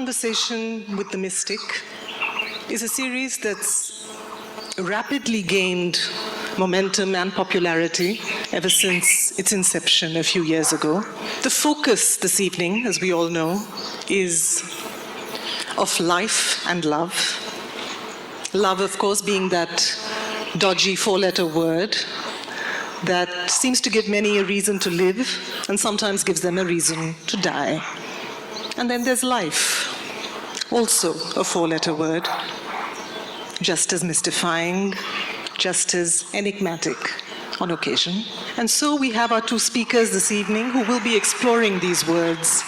Conversation with the Mystic is a series that's rapidly gained momentum and popularity ever since its inception a few years ago. The focus this evening, as we all know, is of life and love. Love, of course, being that dodgy four-letter word that seems to give many a reason to live and sometimes gives them a reason to die. And then there's life, also a four-letter word, just as mystifying, just as enigmatic on occasion. And so we have our two speakers this evening who will be exploring these words,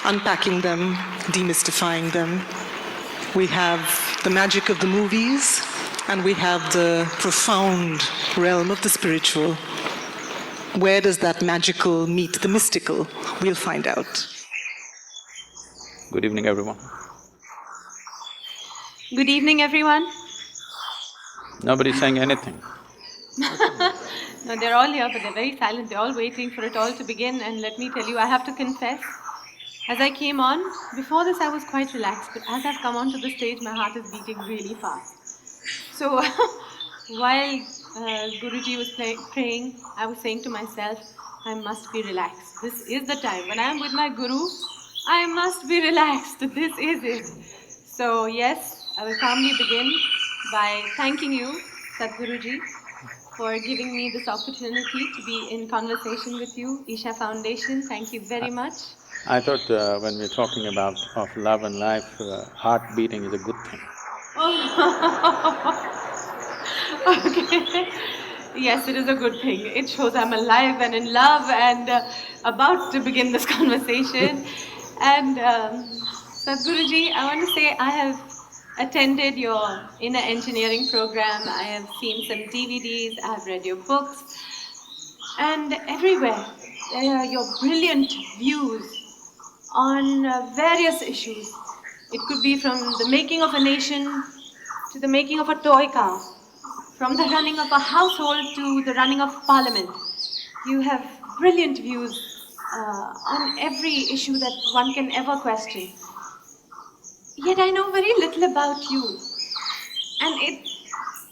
unpacking them, demystifying them. We have the magic of the movies, and we have the profound realm of the spiritual. Where does that magical meet the mystical? We'll find out. Good evening, everyone. Good evening, everyone. Nobody's saying anything. No, they're all here, but they're very silent. They're all waiting for it all to begin. And let me tell you, I have to confess, as I came on, before this I was quite relaxed, but as I've come onto the stage, my heart is beating really fast. So while Guruji was praying, I was saying to myself, I must be relaxed. This is the time. When I'm with my Guru, I must be relaxed. This is it. So yes, I will calmly begin by thanking you, Sadhguruji, for giving me this opportunity to be in conversation with you. Isha Foundation, thank you very much. I thought when we're talking about of love and life, heart beating is a good thing. Okay. Yes, it is a good thing. It shows I'm alive and in love and about to begin this conversation. And Sadhguruji, I want to say I have attended your inner engineering program. I have seen some DVDs, I have read your books, and everywhere there are your brilliant views on various issues. It could be from the making of a nation to the making of a toy car, from the running of a household to the running of parliament. You have brilliant views on every issue that one can ever question. Yet I know very little about you. And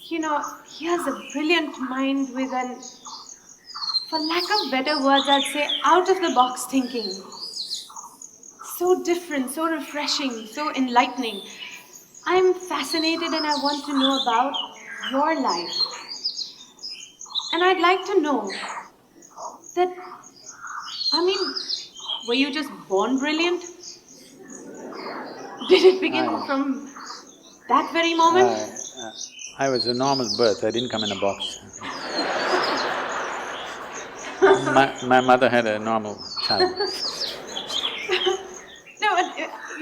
here's a brilliant mind with an, for lack of better words, I'd say out-of-the-box thinking. So different, so refreshing, so enlightening. I'm fascinated and I want to know about your life. And I'd like to know that, were you just born brilliant? Did it begin from that very moment? I was a normal birth, I didn't come in a box. My mother had a normal child.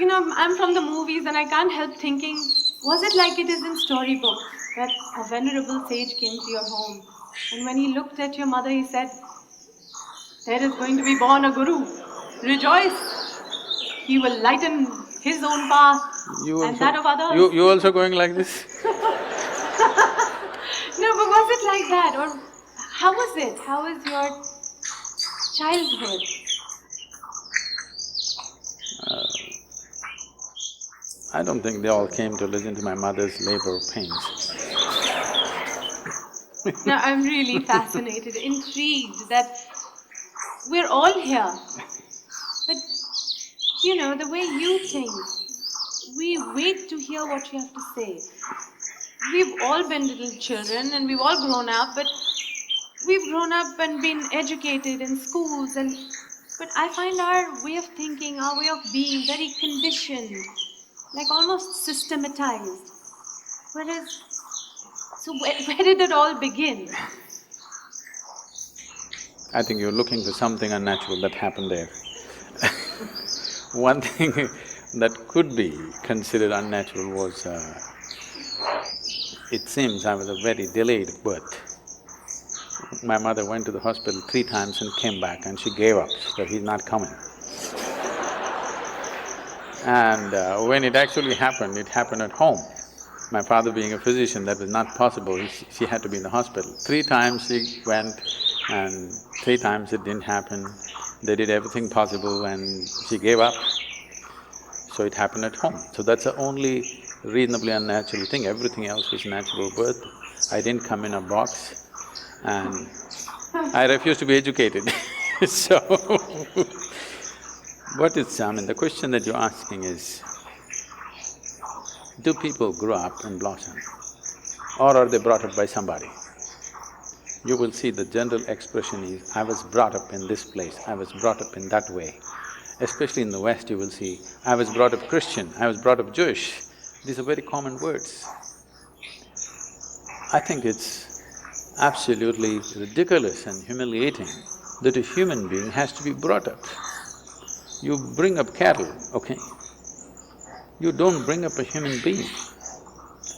No, I'm from the movies and I can't help thinking, was it like it is in storybooks, that a venerable sage came to your home and when he looked at your mother he said, there is going to be born a guru, rejoice, he will lighten his own path and that of others. You also going like this? No, but was it like that, or how was it? How was your childhood? I don't think they all came to listen to my mother's labor pains. No, I'm really fascinated, intrigued that we're all here. But, the way you think, we wait to hear what you have to say. We've all been little children and we've all grown up, but we've grown up and been educated in schools but I find our way of thinking, our way of being very conditioned, like almost systematized. Whereas, so where did it all begin? I think you're looking for something unnatural that happened there. One thing that could be considered unnatural was, it seems I was a very delayed birth. My mother went to the hospital 3 times and came back and she gave up, that he's not coming. And when it actually happened, it happened at home. My father being a physician, that was not possible, she had to be in the hospital. 3 times she went and 3 times it didn't happen. They did everything possible and she gave up. so it happened at home. So that's the only reasonably unnatural thing, everything else was natural birth. I didn't come in a box and I refuse to be educated so what is… I mean, the question that you're asking is, do people grow up and blossom or are they brought up by somebody? You will see the general expression is, I was brought up in this place, I was brought up in that way. Especially in the West, you will see, I was brought up Christian, I was brought up Jewish. These are very common words. I think it's absolutely ridiculous and humiliating that a human being has to be brought up. You bring up cattle, okay? You don't bring up a human being.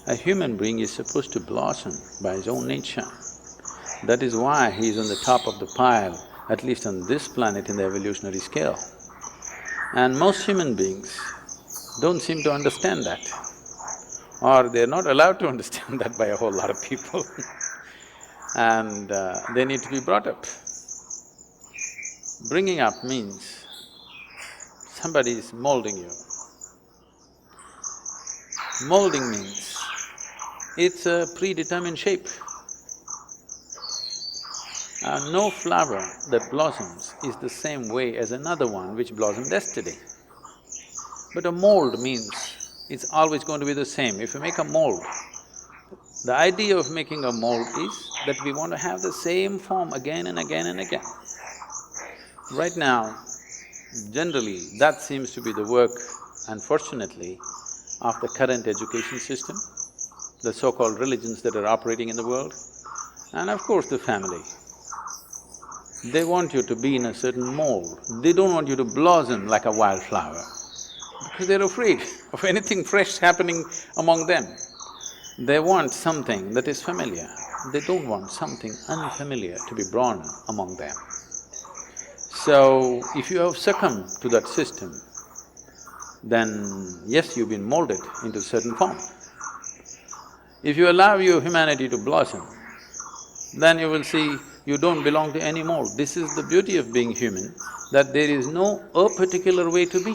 A human being is supposed to blossom by his own nature. That is why he is on the top of the pile, at least on this planet in the evolutionary scale. And most human beings don't seem to understand that, or they're not allowed to understand that by a whole lot of people and they need to be brought up. Bringing up means somebody is molding you. Molding means it's a predetermined shape. No flower that blossoms is the same way as another one which blossomed yesterday. But a mold means it's always going to be the same. If you make a mold, the idea of making a mold is that we want to have the same form again and again and again. Right now, generally, that seems to be the work, unfortunately, of the current education system, the so-called religions that are operating in the world, and of course the family. They want you to be in a certain mold, they don't want you to blossom like a wildflower because they're afraid of anything fresh happening among them. They want something that is familiar, they don't want something unfamiliar to be born among them. So, if you have succumbed to that system, then yes, you've been molded into a certain form. If you allow your humanity to blossom, then you will see you don't belong to any mold. This is the beauty of being human, that there is no a particular way to be.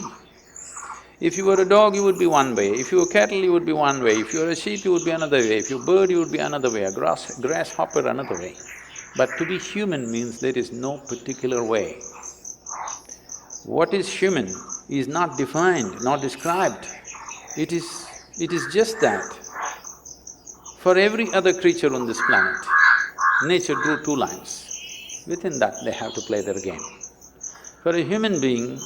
If you were a dog, you would be one way, if you were cattle, you would be one way, if you were a sheep, you would be another way, if you were a bird, you would be another way, a grasshopper another way. But to be human means there is no particular way. What is human is not defined, not described. It is just that. For every other creature on this planet, nature drew two lines. Within that, they have to play their game. For a human being,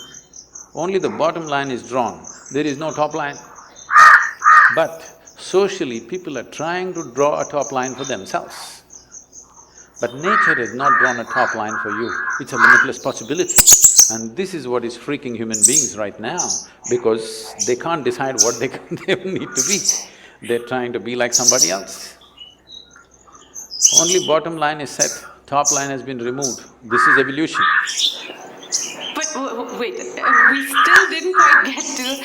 only the bottom line is drawn, there is no top line. But socially, people are trying to draw a top line for themselves. But nature has not drawn a top line for you, it's a limitless possibility. And this is what is freaking human beings right now, because they can't decide what they need to be. They're trying to be like somebody else. Only bottom line is set, top line has been removed. This is evolution. But wait, we still didn't quite get to…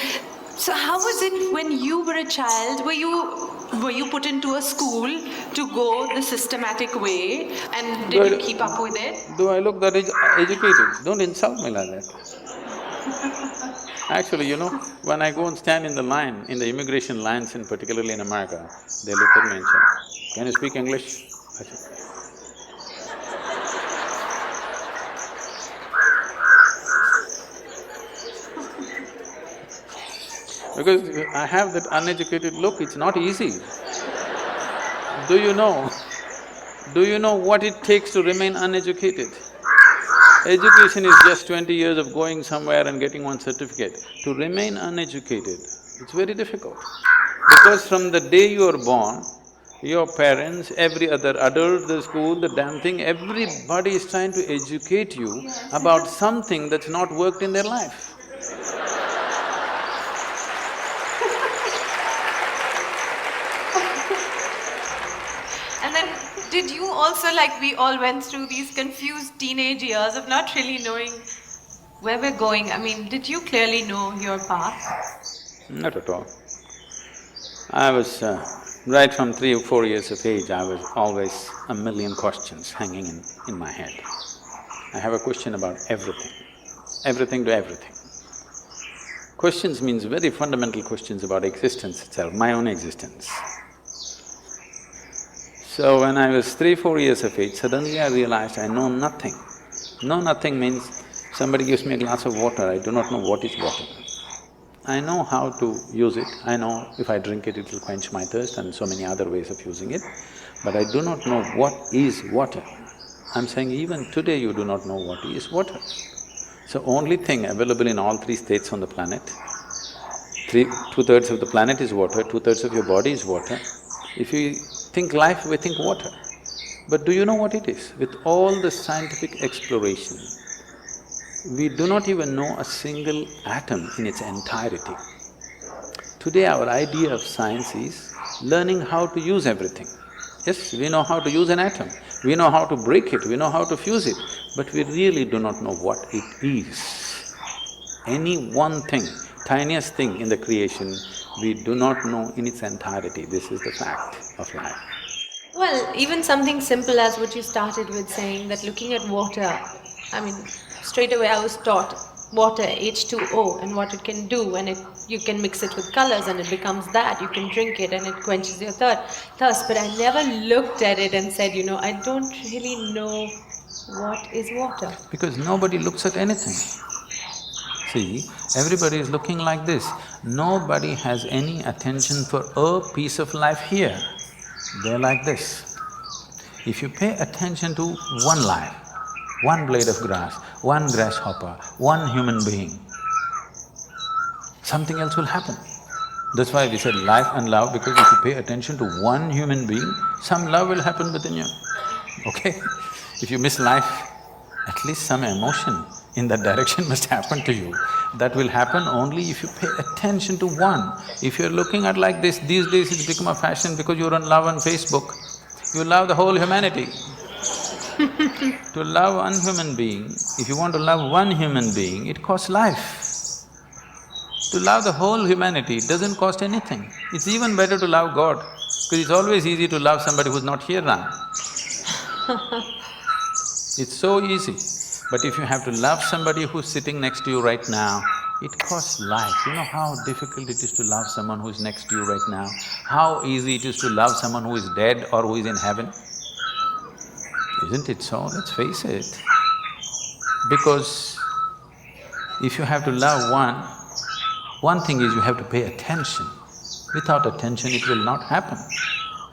So how was it when you were a child? Were you put into a school to go the systematic way, and did you keep up with it? Do I look that educated? Don't insult me like that. Actually, you know, when I go and stand in the line, in the immigration lines and particularly in America, they look at me and say, "Can you speak English?" I say, because I have that uneducated look, it's not easy. Do you know what it takes to remain uneducated? Education is just 20 years of going somewhere and getting one certificate. To remain uneducated, it's very difficult. Because from the day you are born, your parents, every other adult, the school, the damn thing, everybody is trying to educate you about something that's not worked in their life. And then, did you also, like we all went through these confused teenage years of not really knowing where we're going? I mean, did you clearly know your path? Not at all. I was… right from 3 or 4 years of age, I was always a million questions hanging in my head. I have a question about everything to everything. Questions means very fundamental questions about existence itself, my own existence. So when I was 3-4 years of age, suddenly I realized I know nothing. Know nothing means somebody gives me a glass of water, I do not know what is water. I know how to use it, I know if I drink it, it will quench my thirst and so many other ways of using it, but I do not know what is water. I'm saying even today you do not know what is water. So only thing available in all three states on the planet, two-thirds of the planet is water, two-thirds of your body is water. If you think life, we think water. But do you know what it is? With all the scientific exploration, we do not even know a single atom in its entirety. Today our idea of science is learning how to use everything. Yes, we know how to use an atom, we know how to break it, we know how to fuse it, but we really do not know what it is. Any one thing, tiniest thing in the creation, we do not know in its entirety. This is the fact of life. Well, even something simple as what you started with saying, that looking at water, I mean, straight away I was taught water, H2O, and what it can do, and you can mix it with colors and it becomes that, you can drink it and it quenches your thirst, but I never looked at it and said, I don't really know what is water. Because nobody looks at anything. See, everybody is looking like this. Nobody has any attention for a piece of life here. They're like this. If you pay attention to one life, one blade of grass, one grasshopper, one human being, something else will happen. That's why we said life and love, because if you pay attention to one human being, some love will happen within you, okay? If you miss life, at least some emotion in that direction must happen to you. That will happen only if you pay attention to one. If you're looking at like this, these days it's become a fashion because you're on love on Facebook, you love the whole humanity. To love one human being, if you want to love one human being, it costs life. To love the whole humanity, it doesn't cost anything. It's even better to love God, because it's always easy to love somebody who's not here now. It's so easy. But if you have to love somebody who's sitting next to you right now, it costs life. You know how difficult it is to love someone who is next to you right now? How easy it is to love someone who is dead or who is in heaven? Isn't it so? Let's face it. Because if you have to love one thing is you have to pay attention. Without attention, it will not happen.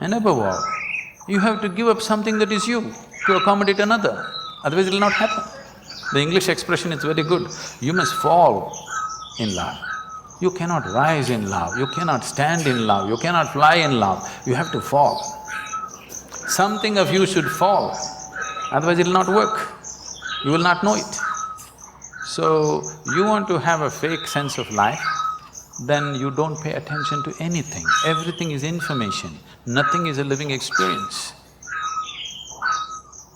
And above all, you have to give up something that is you to accommodate another, otherwise it will not happen. The English expression is very good, you must fall in love. You cannot rise in love, you cannot stand in love, you cannot fly in love, you have to fall. Something of you should fall, otherwise it will not work, you will not know it. So, you want to have a fake sense of life, then you don't pay attention to anything. Everything is information, nothing is a living experience.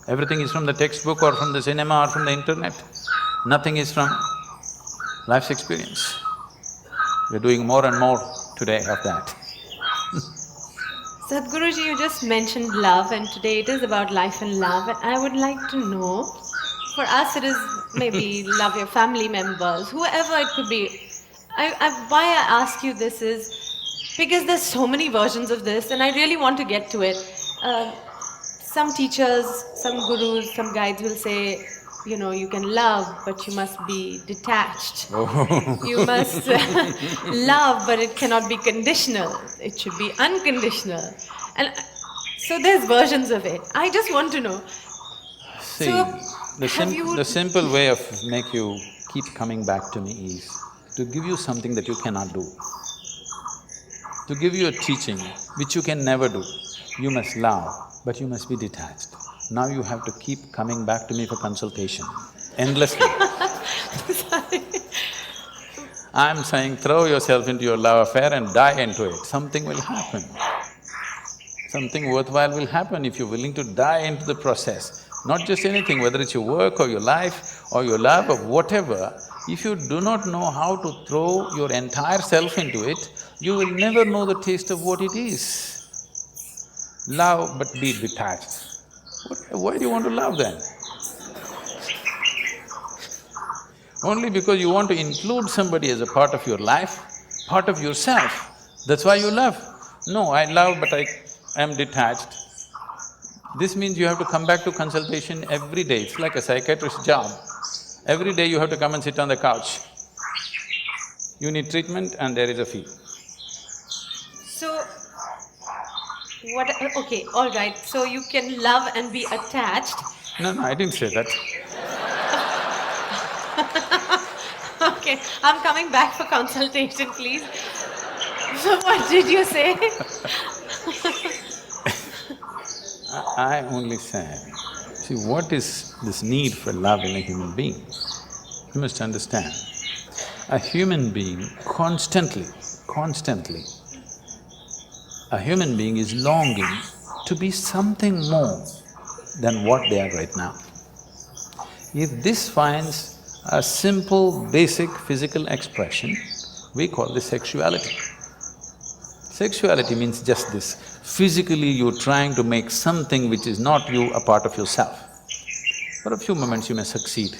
Everything is from the textbook or from the cinema or from the internet. Nothing is from life's experience. We're doing more and more today of that. Sadhguruji, you just mentioned love, and today it is about life and love, and I would like to know, for us it is maybe love your family members, whoever it could be. Why I ask you this is because there's so many versions of this and I really want to get to it. Some teachers, some gurus, some guides will say, you can love, but you must be detached. You must love, but it cannot be conditional. It should be unconditional. And so there's versions of it. I just want to know. See, So, the simple way of make you keep coming back to me is to give you something that you cannot do. To give you a teaching which you can never do. You must love, but you must be detached. Now you have to keep coming back to me for consultation, endlessly. Sorry. I'm saying throw yourself into your love affair and die into it, something will happen. Something worthwhile will happen if you're willing to die into the process. Not just anything, whether it's your work or your life or your love or whatever, if you do not know how to throw your entire self into it, you will never know the taste of what it is. Love but be detached. Why do you want to love then? Only because you want to include somebody as a part of your life, part of yourself, that's why you love. No, I love but I am detached. This means you have to come back to consultation every day, it's like a psychiatrist's job. Every day you have to come and sit on the couch. You need treatment and there is a fee. So, okay, all right. So you can love and be attached. No, I didn't say that. Okay, I'm coming back for consultation, please. So what did you say? I only said, see, what is this need for love in a human being? You must understand, a human being constantly, a human being is longing to be something more than what they are right now. If this finds a simple, basic physical expression, we call this sexuality. Sexuality means just this, physically you're trying to make something which is not you a part of yourself. For a few moments you may succeed.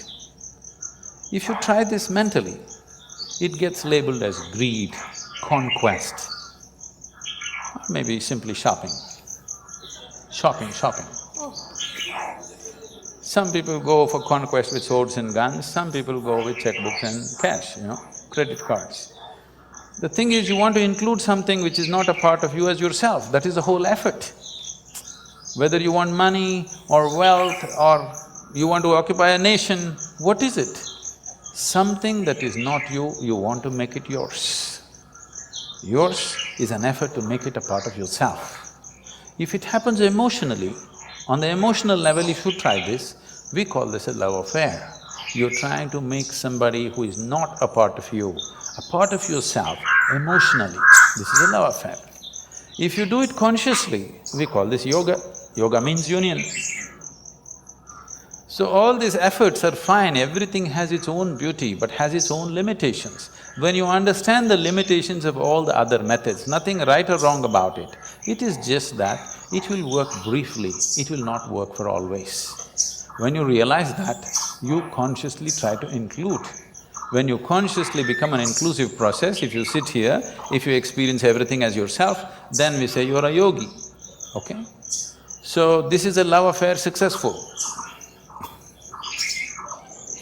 If you try this mentally, it gets labeled as greed, conquest, or maybe simply shopping. Shopping. Some people go for conquest with swords and guns, some people go with checkbooks and cash, credit cards. The thing is, you want to include something which is not a part of you as yourself, that is the whole effort. Whether you want money or wealth or you want to occupy a nation, what is it? Something that is not you, you want to make it yours. Yours is an effort to make it a part of yourself. If it happens emotionally, on the emotional level, if you try this, we call this a love affair. You're trying to make somebody who is not a part of you, a part of yourself emotionally. This is a love affair. If you do it consciously, we call this yoga. Yoga means union. So all these efforts are fine, everything has its own beauty but has its own limitations. When you understand the limitations of all the other methods, nothing right or wrong about it, it is just that it will work briefly, it will not work for always. When you realize that, you consciously try to include. When you consciously become an inclusive process, if you sit here, if you experience everything as yourself, then we say you're a yogi, okay? So this is a love affair successful.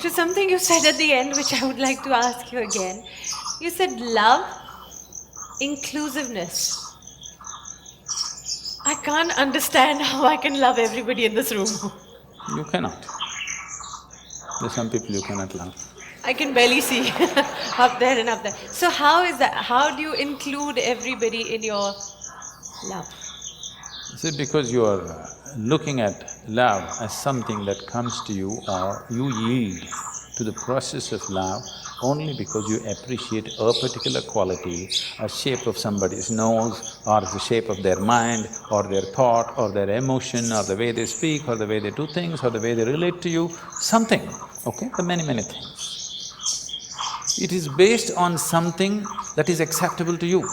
To something you said at the end, which I would like to ask you again. You said love, inclusiveness. I can't understand how I can love everybody in this room. You cannot. There's some people you cannot love. I can barely see up there and up there. So how is that? How do you include everybody in your love? See, because you are looking at love as something that comes to you or you yield to the process of love only because you appreciate a particular quality, a shape of somebody's nose or the shape of their mind or their thought or their emotion or the way they speak or the way they do things or the way they relate to you, something, okay? The many things. It is based on something that is acceptable to you.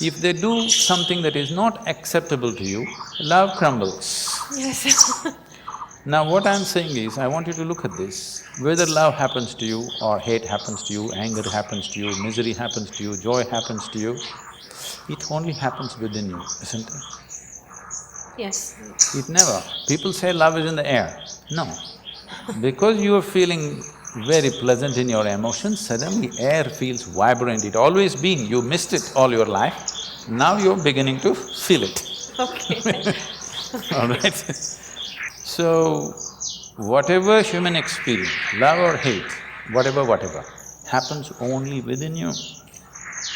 If they do something that is not acceptable to you, love crumbles. Yes. Now what I'm saying is, I want you to look at this. Whether love happens to you or hate happens to you, anger happens to you, misery happens to you, joy happens to you, it only happens within you, isn't it? Yes. It never… People say love is in the air. No. Because you are feeling very pleasant in your emotions, suddenly air feels vibrant. It always been, you missed it all your life, now you're beginning to feel it. Okay. All right? So, whatever human experience, love or hate, whatever, happens only within you.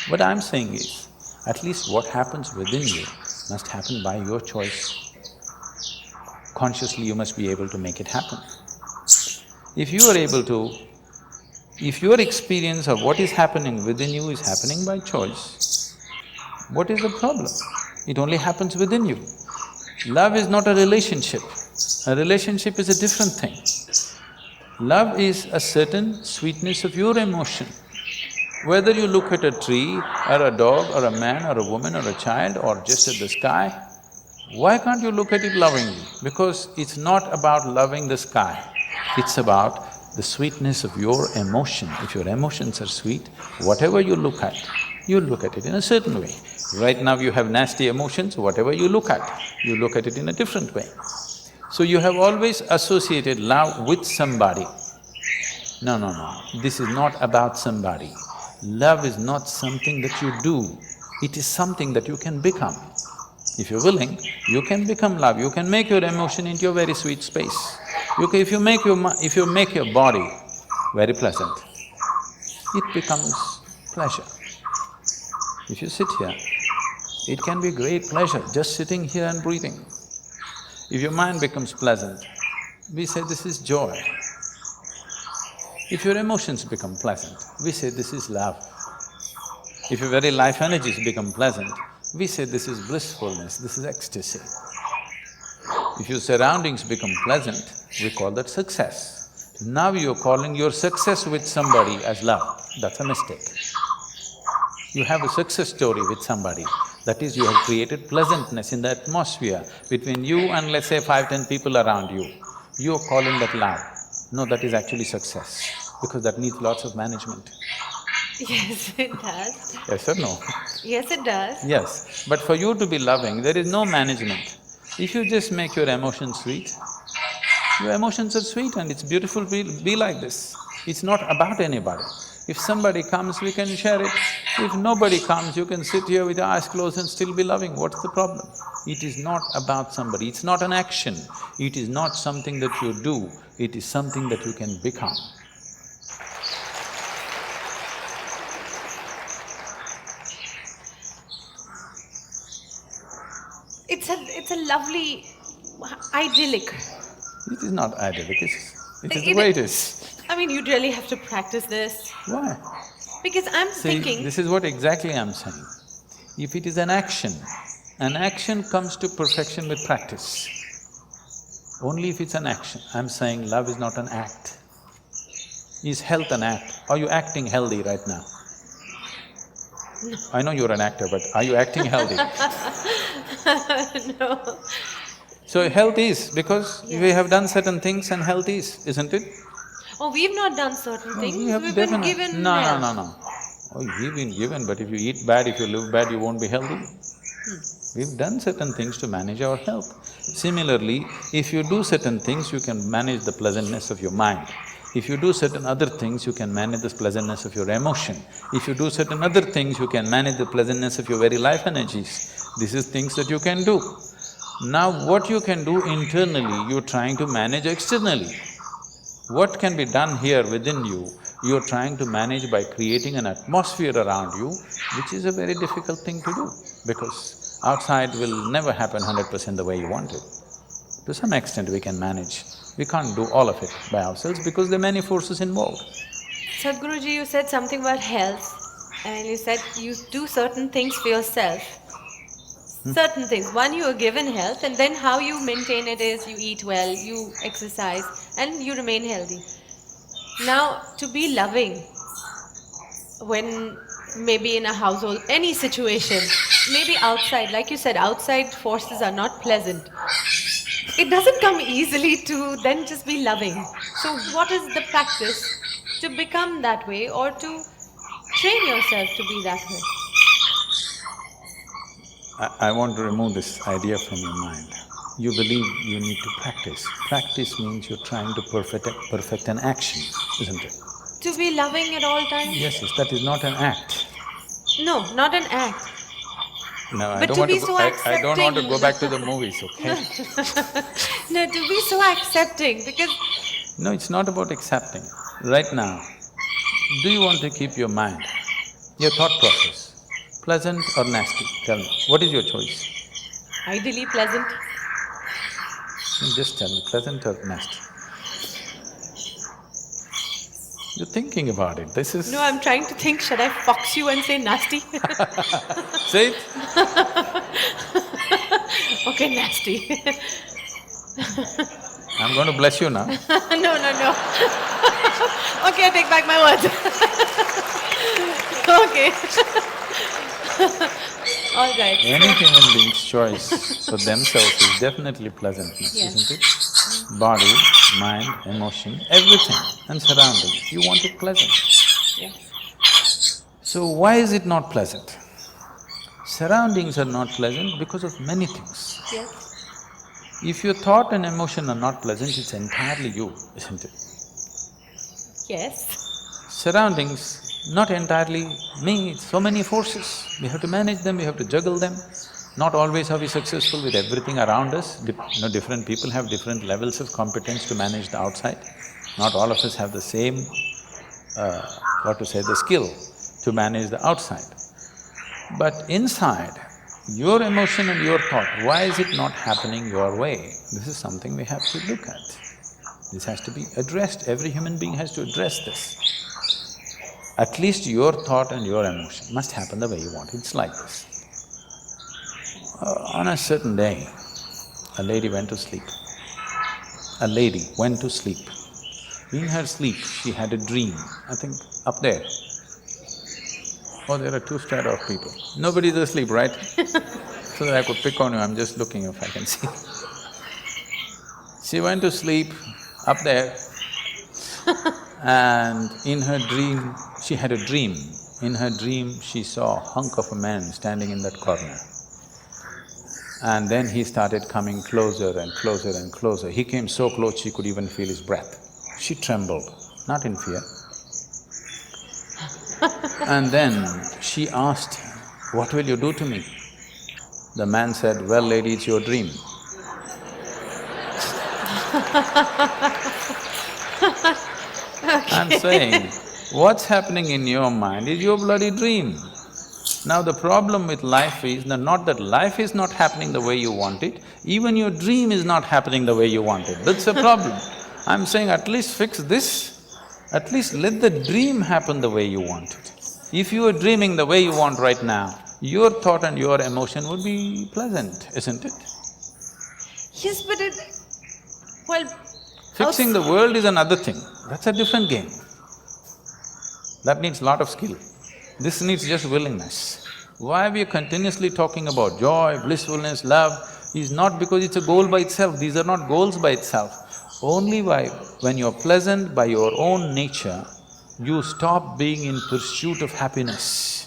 What I'm saying is, at least what happens within you must happen by your choice. Consciously you must be able to make it happen. If you are able to… if your experience of what is happening within you is happening by choice, what is the problem? It only happens within you. Love is not a relationship. A relationship is a different thing. Love is a certain sweetness of your emotion. Whether you look at a tree or a dog or a man or a woman or a child or just at the sky, why can't you look at it lovingly? Because it's not about loving the sky, it's about the sweetness of your emotion. If your emotions are sweet, whatever you look at it in a certain way. Right now you have nasty emotions, whatever you look at it in a different way. So you have always associated love with somebody. No, no, no, this is not about somebody. Love is not something that you do, it is something that you can become. If you're willing, you can become love, you can make your emotion into a very sweet space. If you make your body very pleasant, it becomes pleasure. If you sit here, it can be great pleasure just sitting here and breathing. If your mind becomes pleasant, we say this is joy. If your emotions become pleasant, we say this is love. If your very life energies become pleasant, we say this is blissfulness, this is ecstasy. If your surroundings become pleasant, we call that success. Now you're calling your success with somebody as love, that's a mistake. You have a success story with somebody, that is, you have created pleasantness in the atmosphere between you and let's say 5–10 people around you. You're calling that love. No, that is actually success, because that needs lots of management. Yes, it does. Yes or no? Yes, it does. Yes, but for you to be loving, there is no management. If you just make your emotions sweet, your emotions are sweet and it's beautiful, be like this. It's not about anybody. If somebody comes, we can share it. If nobody comes, you can sit here with your eyes closed and still be loving. What's the problem? It is not about somebody, it's not an action. It is not something that you do, it is something that you can become. It's a lovely, idyllic. It is not idyllic, it is the way it is. I mean, you'd really have to practice this. Why? Because I'm See, thinking… this is what exactly I'm saying. If it is an action comes to perfection with practice. Only if it's an action. I'm saying love is not an act. Is health an act? Are you acting healthy right now? No. I know you're an actor, but are you acting healthy? No. So health is, because we have done certain things and health is, isn't it? Oh, we've not done certain things, We have we've been definitely… given No, health. no, no, no. Oh, we've been given, but if you eat bad, if you live bad, you won't be healthy. We've done certain things to manage our health. Similarly, if you do certain things, you can manage the pleasantness of your mind. If you do certain other things, you can manage the pleasantness of your emotion. If you do certain other things, you can manage the pleasantness of your very life energies. This is things that you can do. Now, what you can do internally, you're trying to manage externally. What can be done here within you, you're trying to manage by creating an atmosphere around you, which is a very difficult thing to do, because outside will never happen 100% the way you want it. To some extent we can manage, we can't do all of it by ourselves because there are many forces involved. Sadhguruji, you said something about health, and you said you do certain things for yourself. Certain things. One, you are given health, and then how you maintain it is you eat well, you exercise, and you remain healthy. Now, to be loving, when maybe in a household, any situation, maybe outside, like you said, outside forces are not pleasant. It doesn't come easily to then just be loving. So what is the practice to become that way, or to train yourself to be that way? I want to remove this idea from your mind. You believe you need to practice. Practice means you're trying to perfect an action, isn't it? To be loving at all times? Yes, that is not an act. No, not an act. No, But to be so I don't want to accepting. go back to the movies, okay? No, to be so accepting, because… No, it's not about accepting. Right now, do you want to keep your mind, your thought process, pleasant or nasty? Tell me, what is your choice? Ideally pleasant. Just tell me, pleasant or nasty? You're thinking about it, this is… No, I'm trying to think, should I fox you and say nasty? Say it. Okay, nasty. I'm going to bless you now. No. Okay, I take back my words. Okay. All right. Any human being's choice for themselves is definitely pleasantness, Yes. isn't it? body, mind, emotion, everything and surroundings, you want it pleasant. Yes. So why is it not pleasant? Surroundings are not pleasant because of many things. Yes. If your thought and emotion are not pleasant, it's entirely you, isn't it? Yes. Surroundings, not entirely me, it's so many forces. We have to manage them, we have to juggle them. Not always are we successful with everything around us. Different people have different levels of competence to manage the outside. Not all of us have the same, the skill to manage the outside. But inside, your emotion and your thought, why is it not happening your way? This is something we have to look at. This has to be addressed, every human being has to address this. At least your thought and your emotion must happen the way you want. It's like this. On a certain day, a lady went to sleep. A lady went to sleep. In her sleep, she had a dream, I think up there. Oh, there are two strata of people. Nobody's asleep, right? So that I could pick on you, I'm just looking if I can see. She went to sleep up there and in her dream, she had a dream. In her dream, she saw a hunk of a man standing in that corner. And then he started coming closer and closer and closer. He came so close she could even feel his breath. She trembled, not in fear. And then she asked, "What will you do to me?" The man said, "Well, lady, it's your dream." I'm saying, what's happening in your mind is your bloody dream. Now the problem with life is not that life is not happening the way you want it, even your dream is not happening the way you want it, that's the problem. I'm saying at least fix this, at least let the dream happen the way you want it. If you are dreaming the way you want right now, your thought and your emotion would be pleasant, isn't it? Yes, but well… Fixing the world is another thing, that's a different game. That needs lot of skill. This needs just willingness. Why we are continuously talking about joy, blissfulness, love is not because it's a goal by itself, these are not goals by itself. Only when you're pleasant by your own nature, you stop being in pursuit of happiness.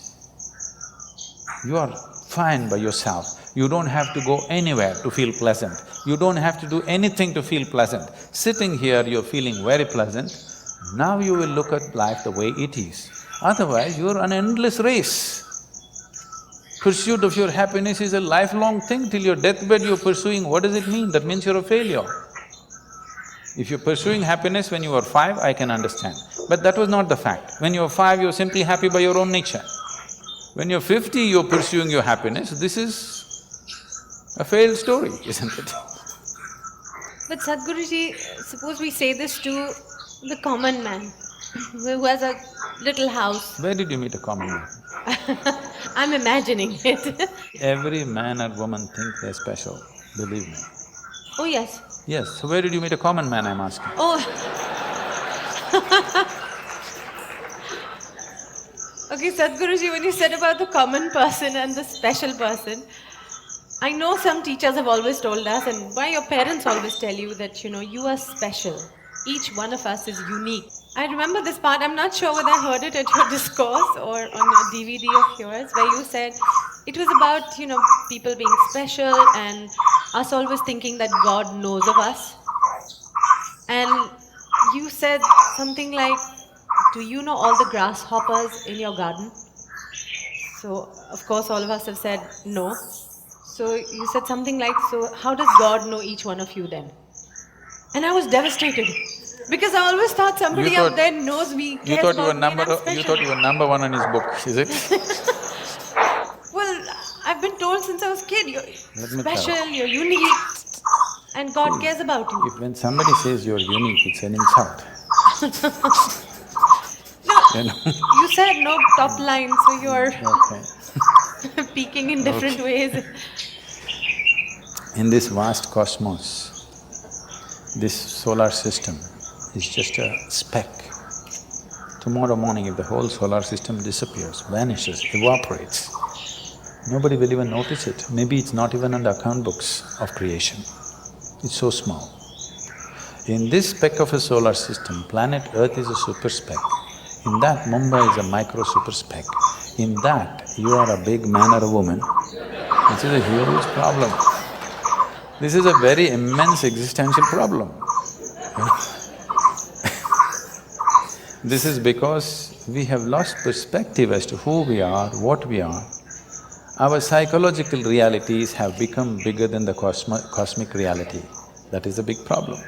You are fine by yourself, you don't have to go anywhere to feel pleasant, you don't have to do anything to feel pleasant. Sitting here, you're feeling very pleasant, now you will look at life the way it is. Otherwise, you're an endless race. Pursuit of your happiness is a lifelong thing, till your deathbed you're pursuing, what does it mean? That means you're a failure. If you're pursuing happiness when you were 5, I can understand, but that was not the fact. When you were 5, you're simply happy by your own nature. When you're 50, you're pursuing your happiness, this is a failed story, isn't it? But Sadhguruji, suppose we say this to the common man who has a little house. Where did you meet a common man? I'm imagining it. Every man or woman think they're special, believe me. Oh yes. Yes, so where did you meet a common man, I'm asking? Oh. Okay, Sadhguruji, when you said about the common person and the special person, I know some teachers have always told us, and why your parents always tell you that, you are special. Each one of us is unique. I remember this part, I'm not sure whether I heard it at your discourse or on a DVD of yours, where you said it was about, people being special and us always thinking that God knows of us. And you said something like, do you know all the grasshoppers in your garden? So, of course, all of us have said no. So you said something like, so how does God know each one of you then? And I was devastated, because I always thought somebody out there knows me, cares about me, and I'm special. You thought you were number one in his book, is it? Well, I've been told since I was a kid, you're special, you're unique, and God cares about you. If when somebody says you're unique, it's an insult. No, you said no top line, so you're Okay. peaking in different ways. In this vast cosmos, this solar system is just a speck. Tomorrow morning, if the whole solar system disappears, vanishes, evaporates, nobody will even notice it. Maybe it's not even on the account books of creation. It's so small. In this speck of a solar system, planet Earth is a super speck. In that, Mumbai is a micro super speck. In that, you are a big man or a woman, which is a huge problem. This is a very immense existential problem. This is because we have lost perspective as to who we are, what we are. Our psychological realities have become bigger than the cosmic reality. That is a big problem.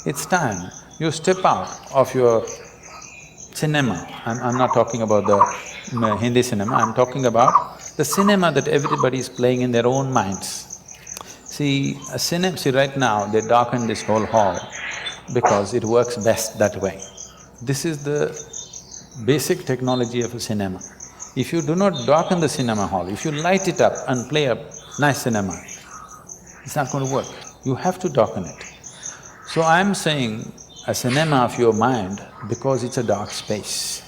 It's time you step out of your cinema. I'm not talking about the Hindi cinema, I'm talking about the cinema that everybody is playing in their own minds. See, right now they darken this whole hall because it works best that way. This is the basic technology of a cinema. If you do not darken the cinema hall, if you light it up and play a nice cinema, it's not going to work. You have to darken it. So I'm saying a cinema of your mind because it's a dark space.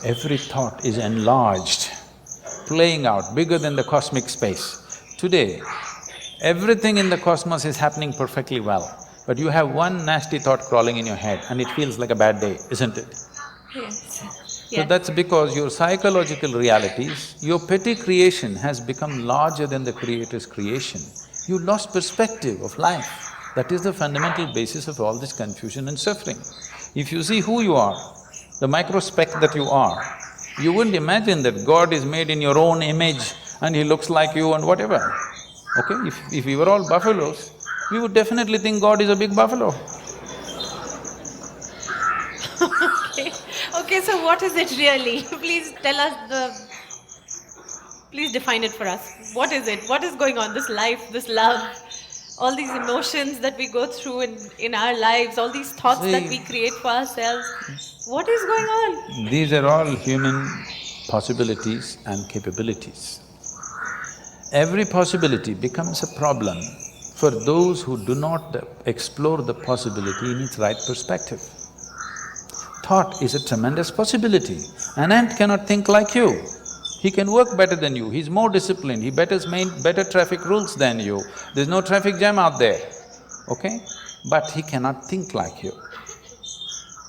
Every thought is enlarged, playing out bigger than the cosmic space. Today, everything in the cosmos is happening perfectly well, but you have one nasty thought crawling in your head and it feels like a bad day, isn't it? Yes. So that's because your psychological realities, your petty creation has become larger than the Creator's creation. You lost perspective of life. That is the fundamental basis of all this confusion and suffering. If you see who you are, the microspeck that you are, you wouldn't imagine that God is made in your own image and He looks like you and whatever. Okay? If we were all buffaloes, we would definitely think God is a big buffalo. Okay, so what is it really? Please tell us please define it for us. What is it? What is going on? This life, this love, all these emotions that we go through in our lives, all these thoughts that we create for ourselves. What is going on? These are all human possibilities and capabilities. Every possibility becomes a problem for those who do not explore the possibility in its right perspective. Thought is a tremendous possibility. An ant cannot think like you. He can work better than you, he's more disciplined, he better traffic rules than you, there's no traffic jam out there, okay? But he cannot think like you.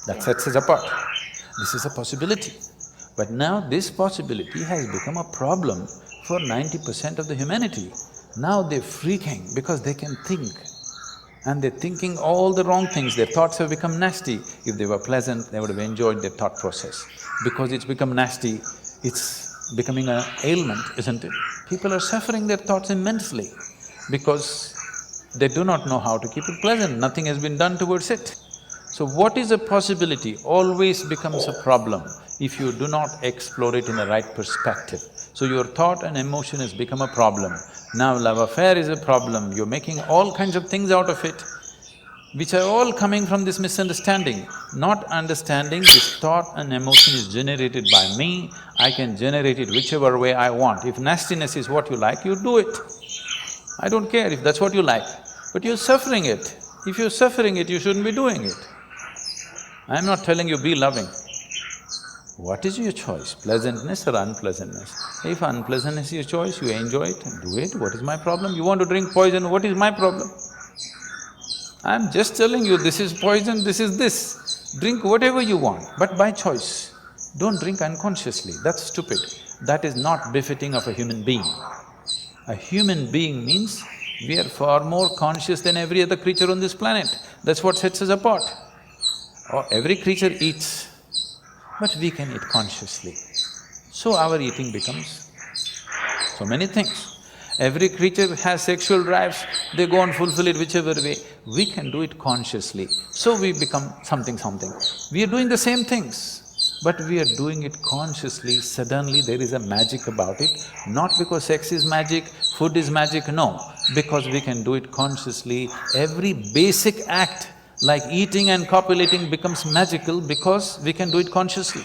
That sets us apart. This is a possibility. But now this possibility has become a problem for 90% of the humanity. Now they're freaking because they can think. And they're thinking all the wrong things, their thoughts have become nasty. If they were pleasant, they would have enjoyed their thought process. Because it's become nasty, it's becoming an ailment, isn't it? People are suffering their thoughts immensely because they do not know how to keep it pleasant, nothing has been done towards it. So what is a possibility always becomes a problem if you do not explore it in the right perspective. So your thought and emotion has become a problem. Now love affair is a problem, you're making all kinds of things out of it, which are all coming from this misunderstanding. Not understanding this thought and emotion is generated by me, I can generate it whichever way I want. If nastiness is what you like, you do it. I don't care if that's what you like, but you're suffering it. If you're suffering it, you shouldn't be doing it. I'm not telling you be loving. What is your choice, pleasantness or unpleasantness? If unpleasantness is your choice, you enjoy it, do it, what is my problem? You want to drink poison, what is my problem? I'm just telling you, this is poison, this is this. Drink whatever you want, but by choice. Don't drink unconsciously, that's stupid. That is not befitting of a human being. A human being means we are far more conscious than every other creature on this planet. That's what sets us apart. Every creature eats, but we can eat consciously. So our eating becomes so many things. Every creature has sexual drives, they go and fulfill it whichever way. We can do it consciously, so we become something. We are doing the same things, but we are doing it consciously. Suddenly there is a magic about it, not because sex is magic, food is magic, no. Because we can do it consciously. Every basic act like eating and copulating becomes magical because we can do it consciously.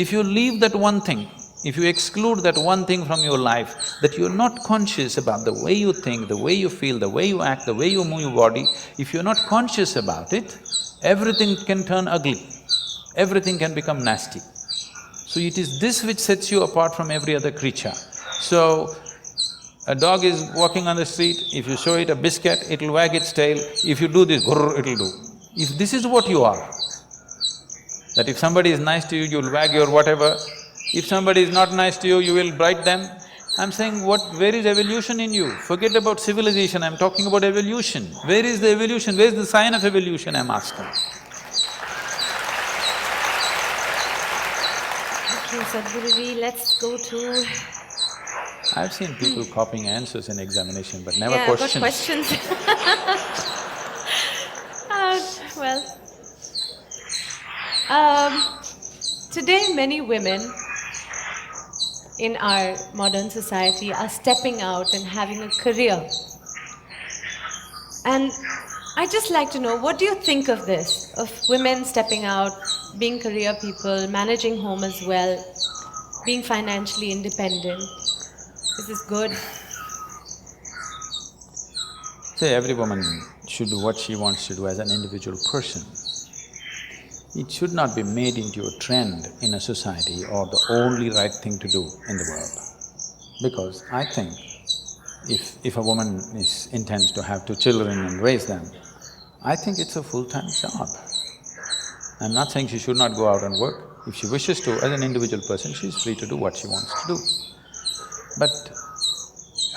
If you leave that one thing, if you exclude that one thing from your life, that you're not conscious about the way you think, the way you feel, the way you act, the way you move your body, if you're not conscious about it, everything can turn ugly, everything can become nasty. So it is this which sets you apart from every other creature. So, A dog is walking on the street, if you show it a biscuit, it'll wag its tail. If you do this, grrr, it'll do. If this is what you are, that if somebody is nice to you, you'll wag your whatever, if somebody is not nice to you, you will bite them. I'm saying where is evolution in you? Forget about civilization, I'm talking about evolution. Where is the evolution? Where is the sign of evolution, I'm asking? Okay, Sadhguruji, let's go to… I've seen people copying answers in examination, but never Yeah, I've questions. got questions. Well… today many women in our modern society are stepping out and having a career. And I'd just like to know, what do you think of this? Of women stepping out, being career people, managing home as well, being financially independent? Is this good? Say, every woman should do what she wants to do as an individual person. It should not be made into a trend in a society or the only right thing to do in the world. Because I think if a woman intends to have 2 children and raise them, I think it's a full-time job. I'm not saying she should not go out and work. If she wishes to, as an individual person, she's free to do what she wants to do. But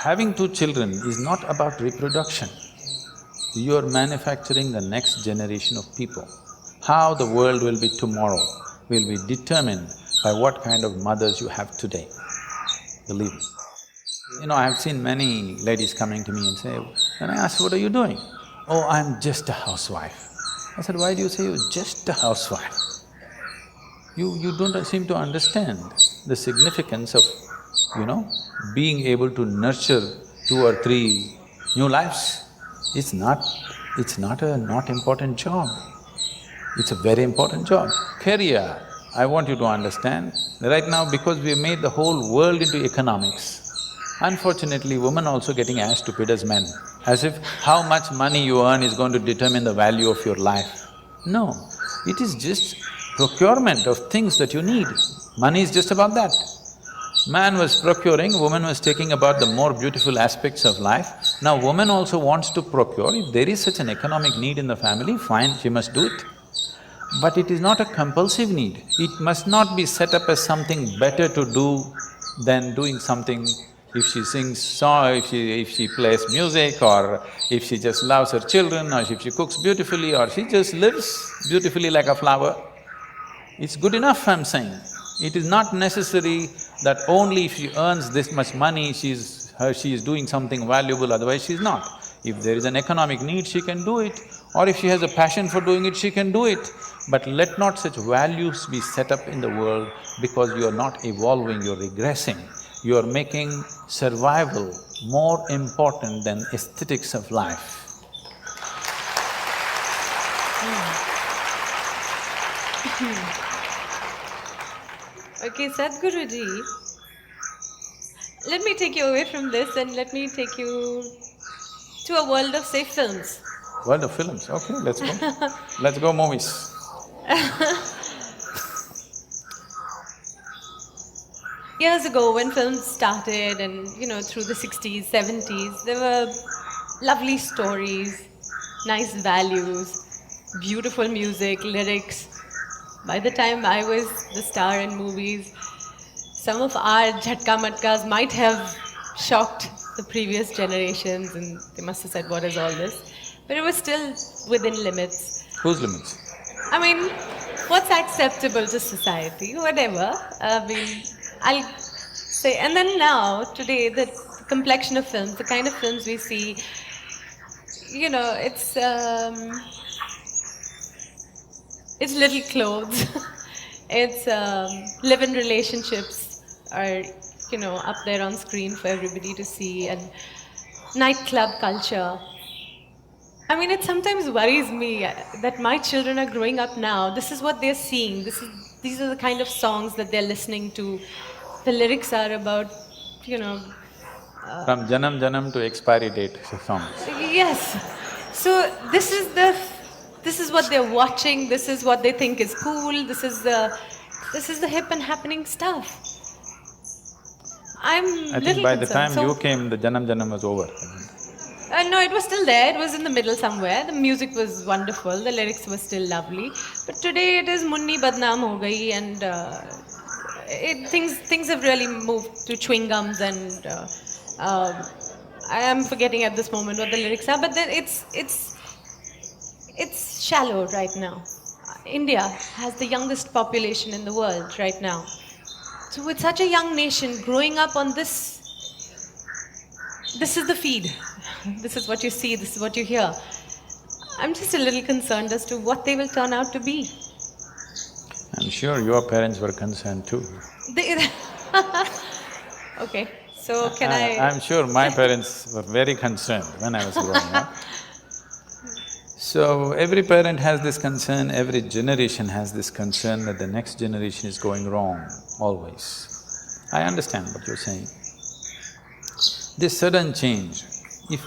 having 2 children is not about reproduction. You're manufacturing the next generation of people. How the world will be tomorrow will be determined by what kind of mothers you have today, believe me. You know, I've seen many ladies coming to me and say, when I ask, what are you doing? Oh, I'm just a housewife. I said, why do you say you're just a housewife? You don't seem to understand the significance of, being able to nurture 2 or 3 new lives. It's not a not important job. It's a very important job. Career, I want you to understand, right now because we made the whole world into economics, unfortunately women also getting as stupid as men, as if how much money you earn is going to determine the value of your life. No, it is just procurement of things that you need. Money is just about that. Man was procuring, woman was taking about the more beautiful aspects of life. Now woman also wants to procure. If there is such an economic need in the family, fine, she must do it. But it is not a compulsive need. It must not be set up as something better to do than doing something. If she sings song, if she plays music, or if she just loves her children, or if she cooks beautifully, or she just lives beautifully like a flower, it's good enough, I'm saying. It is not necessary that only if she earns this much money, she is doing something valuable, otherwise she's not. If there is an economic need, she can do it, or if she has a passion for doing it, she can do it. But let not such values be set up in the world because you are not evolving, you're regressing. You are making survival more important than aesthetics of life. Okay, Sadhguruji, let me take you away from this and let me take you to a world of, say, films. World of films, okay, let's go. Let's go movies. Years ago, when films started and, through the 60s, 70s, there were lovely stories, nice values, beautiful music, lyrics. By the time I was the star in movies, some of our jhatka matkas might have shocked the previous generations and they must have said, what is all this? But it was still within limits. Whose limits? I mean, what's acceptable to society, whatever. I'll say, and then now, today, the complexion of films, the kind of films we see, it's little clothes, it's live-in relationships are, up there on screen for everybody to see, and nightclub culture. I mean, it sometimes worries me that my children are growing up now, this is what they're seeing, these are the kind of songs that they're listening to. The lyrics are about, From janam janam to expiry date songs. Yes. So this is what they're watching, this is what they think is cool, this is the hip and happening stuff. I'm I think little by the concerned. time you came, the Janam Janam was over. No, it was still there. It was in the middle somewhere. The music was wonderful. The lyrics were still lovely. But today it is Munni Badnaam Ho Gayi, and things have really moved to chewing gums, and I am forgetting at this moment what the lyrics are. But then it's shallow right now. India has the youngest population in the world right now. So with such a young nation growing up on this is the feed. This is what you see, this is what you hear. I'm just a little concerned as to what they will turn out to be. I'm sure your parents were concerned too. They okay, so can I… I'm sure my parents were very concerned when I was growing up. So every parent has this concern, every generation has this concern that the next generation is going wrong, always. I understand what you're saying. This sudden change, if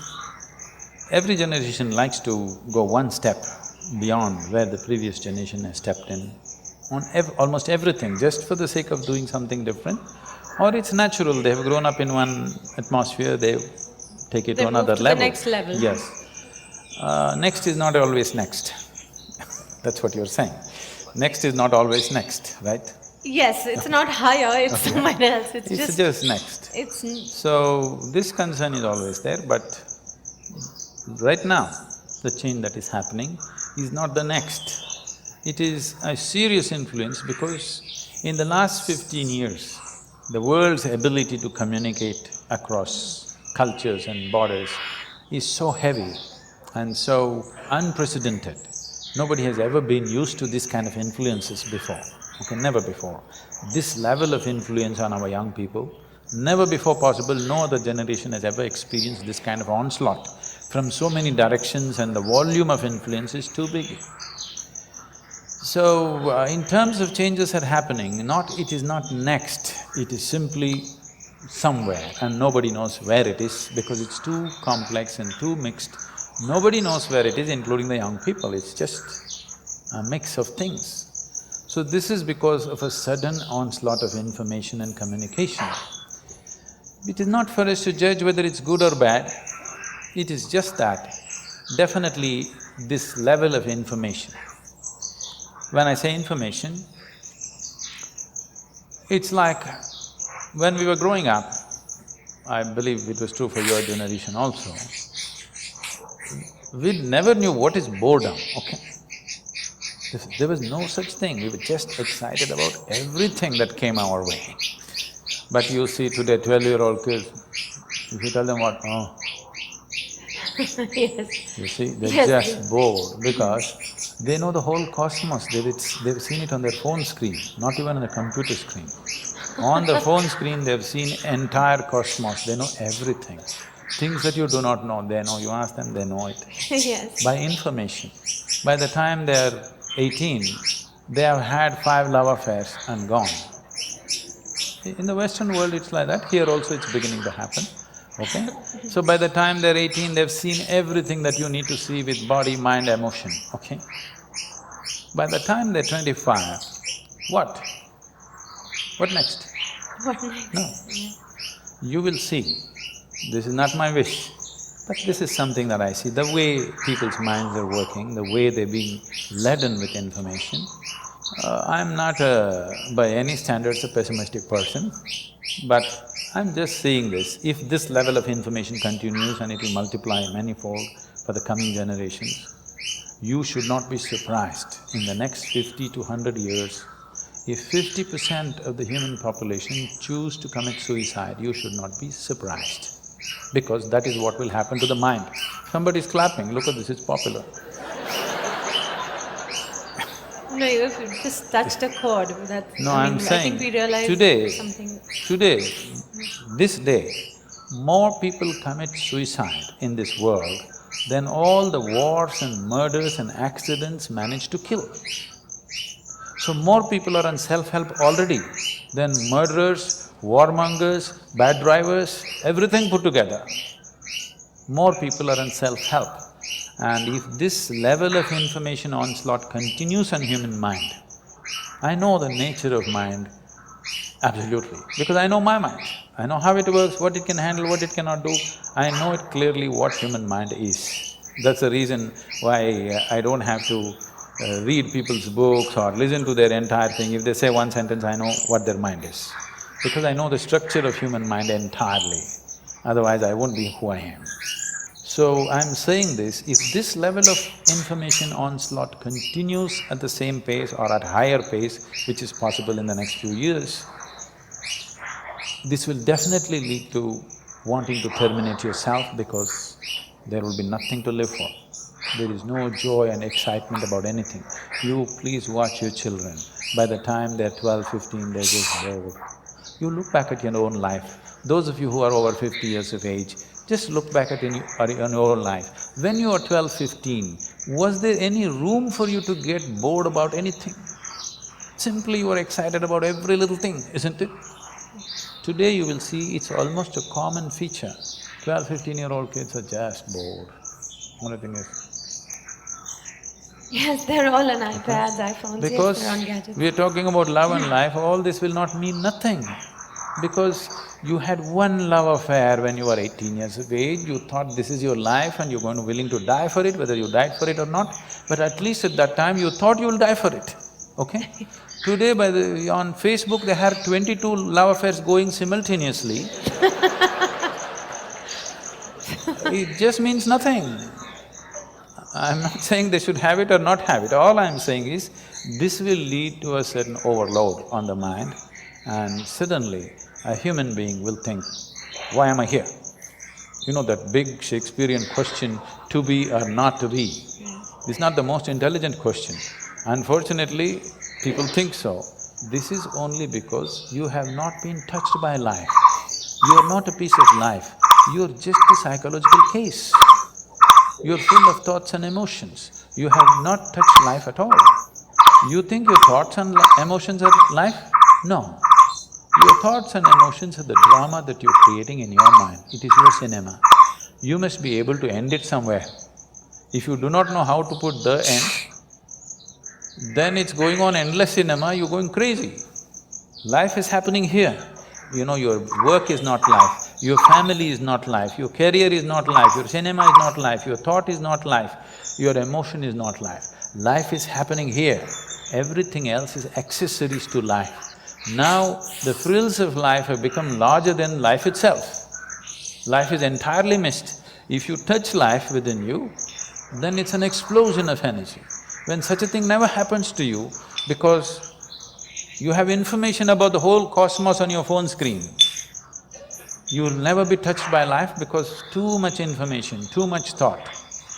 every generation likes to go one step beyond where the previous generation has stepped in, on almost everything, just for the sake of doing something different, or it's natural, they've grown up in one atmosphere, they take it to another level. The next level. Yes. Next is not always next. That's what you're saying. Next is not always next, right? Yes, it's not higher, it's somewhere else, it's just next. So, this concern is always there, but right now, the change that is happening is not the next. It is a serious influence because in the last 15 years, the world's ability to communicate across cultures and borders is so heavy and so unprecedented. Nobody has ever been used to this kind of influences before, okay, never before. This level of influence on our young people, never before possible, no other generation has ever experienced this kind of onslaught from so many directions, and the volume of influence is too big. So, in terms of changes that are happening, it is not next, it is simply somewhere and nobody knows where it is because it's too complex and too mixed. Nobody knows where it is, including the young people, it's just a mix of things. So this is because of a sudden onslaught of information and communication. It is not for us to judge whether it's good or bad, it is just that definitely this level of information. When I say information, it's like when we were growing up, I believe it was true for your generation also, we never knew what is boredom, okay? There was no such thing, we were just excited about everything that came our way. But you see today 12-year-old kids, if you tell them what, oh, Yes. you see, they're just bored because they know the whole cosmos, they've seen it on their phone screen, not even on the computer screen. On the phone screen, they've seen entire cosmos, they know everything. Things that you do not know, they know, you ask them, they know it. Yes. By information. By the time they're 18, they have had 5 love affairs and gone. In the Western world, it's like that, here also it's beginning to happen, okay? So by the time they're 18, they've seen everything that you need to see with body, mind, emotion, okay? By the time they're 25, what? What next? What next? No. You will see, this is not my wish, but this is something that I see, the way people's minds are working, the way they're being laden with information. I'm not by any standards a pessimistic person, but I'm just seeing this. If this level of information continues and it will multiply manifold for the coming generations, you should not be surprised in the next 50 to 100 years, if 50% of the human population choose to commit suicide, you should not be surprised, because that is what will happen to the mind. Somebody's clapping, look at this, it's popular. No, you have just touched a chord, No, I I'm saying, think we realize something… this day, more people commit suicide in this world than all the wars and murders and accidents manage to kill. So more people are on self-help already than murderers, warmongers, bad drivers, everything put together. More people are on self-help. And if this level of information onslaught continues on human mind, I know the nature of mind, Absolutely. Because I know my mind. I know how it works, what it can handle, what it cannot do. I know it clearly what human mind is. That's the reason why I don't have to read people's books or listen to their entire thing. If they say one sentence, I know what their mind is. Because I know the structure of human mind entirely. Otherwise, I won't be who I am. So I'm saying this, if this level of information onslaught continues at the same pace or at higher pace, which is possible in the next few years, this will definitely lead to wanting to terminate yourself because there will be nothing to live for. There is no joy and excitement about anything. You please watch your children. By the time they're 12, 15, they're just bored. You look back at your own life. Those of you who are over 50 years of age, just look back at your own life. When you were 12, 15, was there any room for you to get bored about anything? Simply you were excited about every little thing, isn't it? Today you will see it's almost a common feature. 12, 15-year-old kids are just bored. Only thing is… Yes, they're all on iPads, iPhones, yes, they're on Because gadgets. we are talking about love and life, all this will not mean nothing. Because you had one love affair when you were 18 years of age, you thought this is your life and you're going to willing to die for it, whether you died for it or not, but at least at that time you thought you'll die for it, okay? Today on Facebook they have 22 love affairs going simultaneously. It just means nothing. I'm not saying they should have it or not have it, all I'm saying is, this will lead to a certain overload on the mind and suddenly a human being will think, why am I here? You know that big Shakespearean question, to be or not to be? It's not the most intelligent question. Unfortunately, people think so. This is only because you have not been touched by life. You are not a piece of life, you're just a psychological case. You're full of thoughts and emotions. You have not touched life at all. You think your thoughts and emotions are life? No. Your thoughts and emotions are the drama that you're creating in your mind. It is your cinema. You must be able to end it somewhere. If you do not know how to put the end, then it's going on endless cinema, you're going crazy. Life is happening here. You know, your work is not life, your family is not life, your career is not life, your cinema is not life, your thought is not life, your emotion is not life. Life is happening here. Everything else is accessories to life. Now, the thrills of life have become larger than life itself. Life is entirely missed. If you touch life within you, then it's an explosion of energy. When such a thing never happens to you, because you have information about the whole cosmos on your phone screen, you will never be touched by life because too much information, too much thought.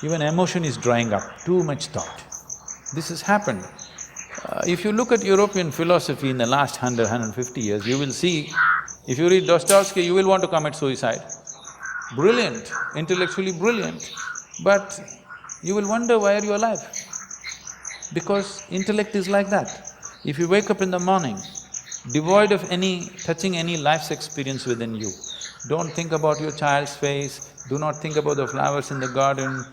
Even emotion is drying up, too much thought. This has happened. If you look at European philosophy in the last 150 years, you will see, if you read Dostoevsky, you will want to commit suicide. Brilliant, intellectually brilliant, but you will wonder why are you alive? Because intellect is like that. If you wake up in the morning, devoid of touching any life's experience within you, don't think about your child's face, do not think about the flowers in the garden,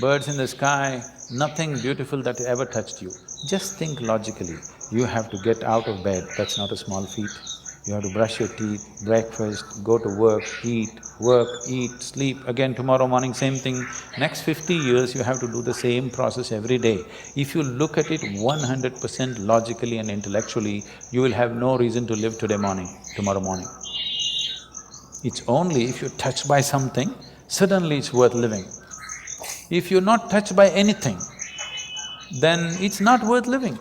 birds in the sky, nothing beautiful that ever touched you. Just think logically, you have to get out of bed, that's not a small feat. You have to brush your teeth, breakfast, go to work, eat, sleep, again tomorrow morning same thing. Next 50 years you have to do the same process every day. If you look at it 100% logically and intellectually, you will have no reason to live tomorrow morning. It's only if you're touched by something, suddenly it's worth living. If you're not touched by anything, then it's not worth living.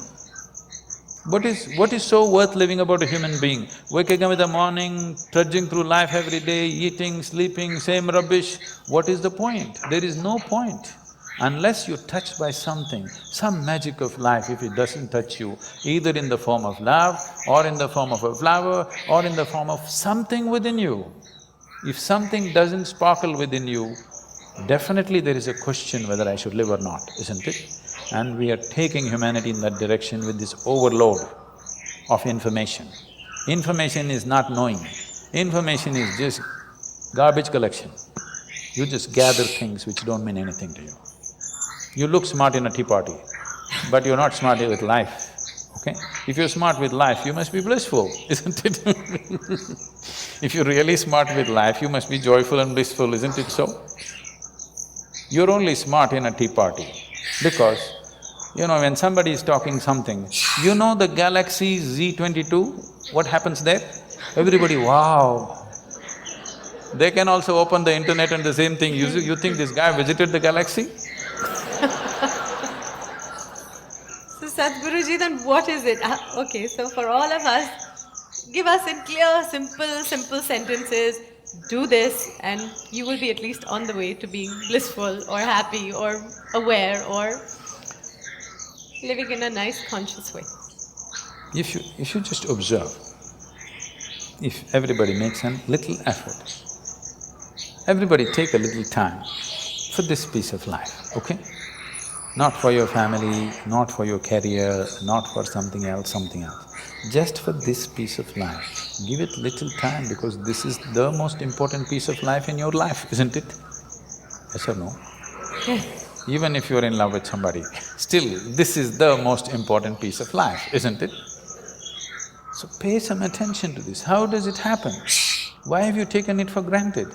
What is so worth living about a human being? Waking up in the morning, trudging through life every day, eating, sleeping, same rubbish, what is the point? There is no point. Unless you're touched by something, some magic of life, if it doesn't touch you, either in the form of love, or in the form of a flower, or in the form of something within you, if something doesn't sparkle within you, definitely there is a question whether I should live or not, isn't it? And we are taking humanity in that direction with this overload of information. Information is not knowing, information is just garbage collection. You just gather things which don't mean anything to you. You look smart in a tea party, but you're not smart with life. okay? If you're smart with life, you must be blissful, isn't it? If you're really smart with life, you must be joyful and blissful, isn't it so? You're only smart in a tea party because, when somebody is talking something, the galaxy Z22, what happens there? Everybody, wow! They can also open the internet and the same thing, you think this guy visited the galaxy? So Sadhguruji, then what is it? Okay, so for all of us, give us in clear, simple sentences, do this and you will be at least on the way to being blissful or happy or aware or living in a nice conscious way. If you just observe, if everybody makes a little effort, everybody take a little time for this piece of life, okay? Not for your family, not for your career, not for something else. Just for this piece of life, give it little time because this is the most important piece of life in your life, isn't it? Yes or no? Yes. Even if you're in love with somebody, still this is the most important piece of life, isn't it? So pay some attention to this. How does it happen? Why have you taken it for granted?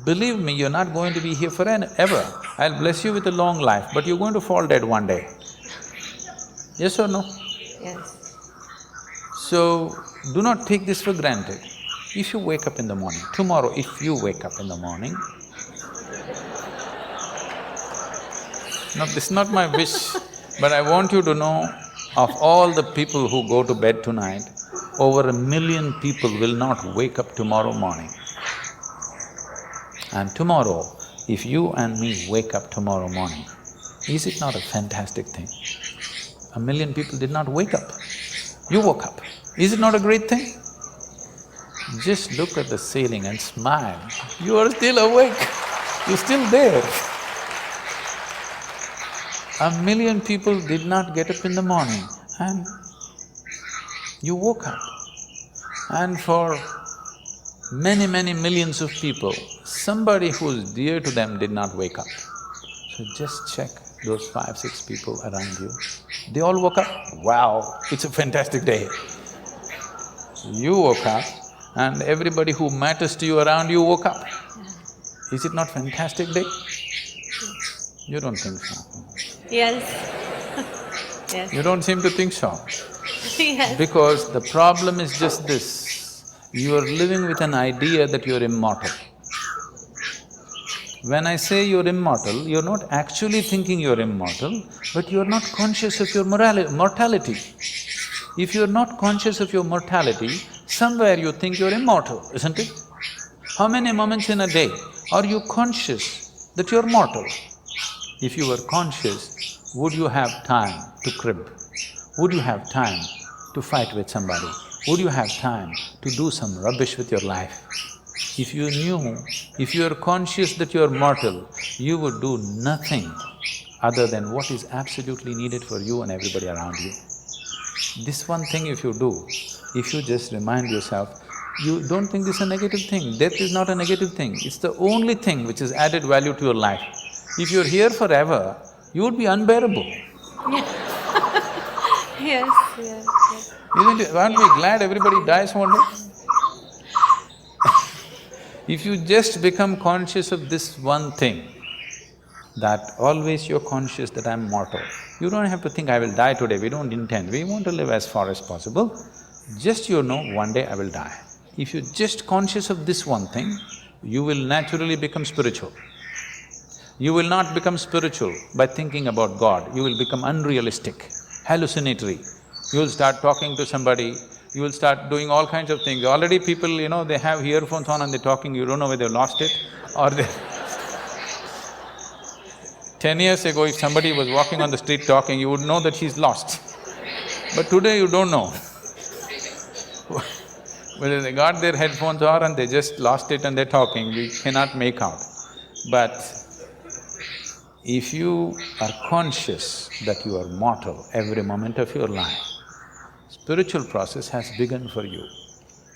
Believe me, you're not going to be here forever. I'll bless you with a long life, but you're going to fall dead one day. Yes or no? Yes. So, do not take this for granted. If you wake up in the morning, tomorrow if you wake up in the morning… No, this is not my wish, but I want you to know, of all the people who go to bed tonight, over 1 million people will not wake up tomorrow morning. And tomorrow, if you and me wake up tomorrow morning, is it not a fantastic thing? 1 million people did not wake up. You woke up. Is it not a great thing? Just look at the ceiling and smile. You are still awake, you're still there. 1 million people did not get up in the morning and you woke up. And for many millions of people, somebody who's dear to them did not wake up. So just check those 5-6 people around you. They all woke up, wow, it's a fantastic day. You woke up and everybody who matters to you around you woke up. Is it not fantastic day? You don't think so? Yes. Yes. You don't seem to think so. Yes. Because the problem is just this, you are living with an idea that you're immortal. When I say you're immortal, you're not actually thinking you're immortal, but you're not conscious of your mortality. If you're not conscious of your mortality, somewhere you think you're immortal, isn't it? How many moments in a day are you conscious that you're mortal? If you were conscious, would you have time to crib? Would you have time to fight with somebody? Would you have time to do some rubbish with your life? If you knew, if you are conscious that you are mortal, you would do nothing other than what is absolutely needed for you and everybody around you. This one thing if you do, if you just remind yourself, you don't think this is a negative thing. Death is not a negative thing, it's the only thing which has added value to your life. If you're here forever, you would be unbearable. Yes, yes, yes. Isn't it? Aren't we glad everybody dies one day? If you just become conscious of this one thing, that always you're conscious that I'm mortal. You don't have to think, I will die today, we don't intend, we want to live as far as possible. Just one day I will die. If you're just conscious of this one thing, you will naturally become spiritual. You will not become spiritual by thinking about God, you will become unrealistic, hallucinatory. You will start talking to somebody, you will start doing all kinds of things. Already people, they have earphones on and they're talking, you don't know whether they've lost it or they… 10 years ago, if somebody was walking on the street talking, you would know that he's lost. But today you don't know whether they got their headphones on and they just lost it and they're talking, we cannot make out. But if you are conscious that you are mortal every moment of your life, spiritual process has begun for you.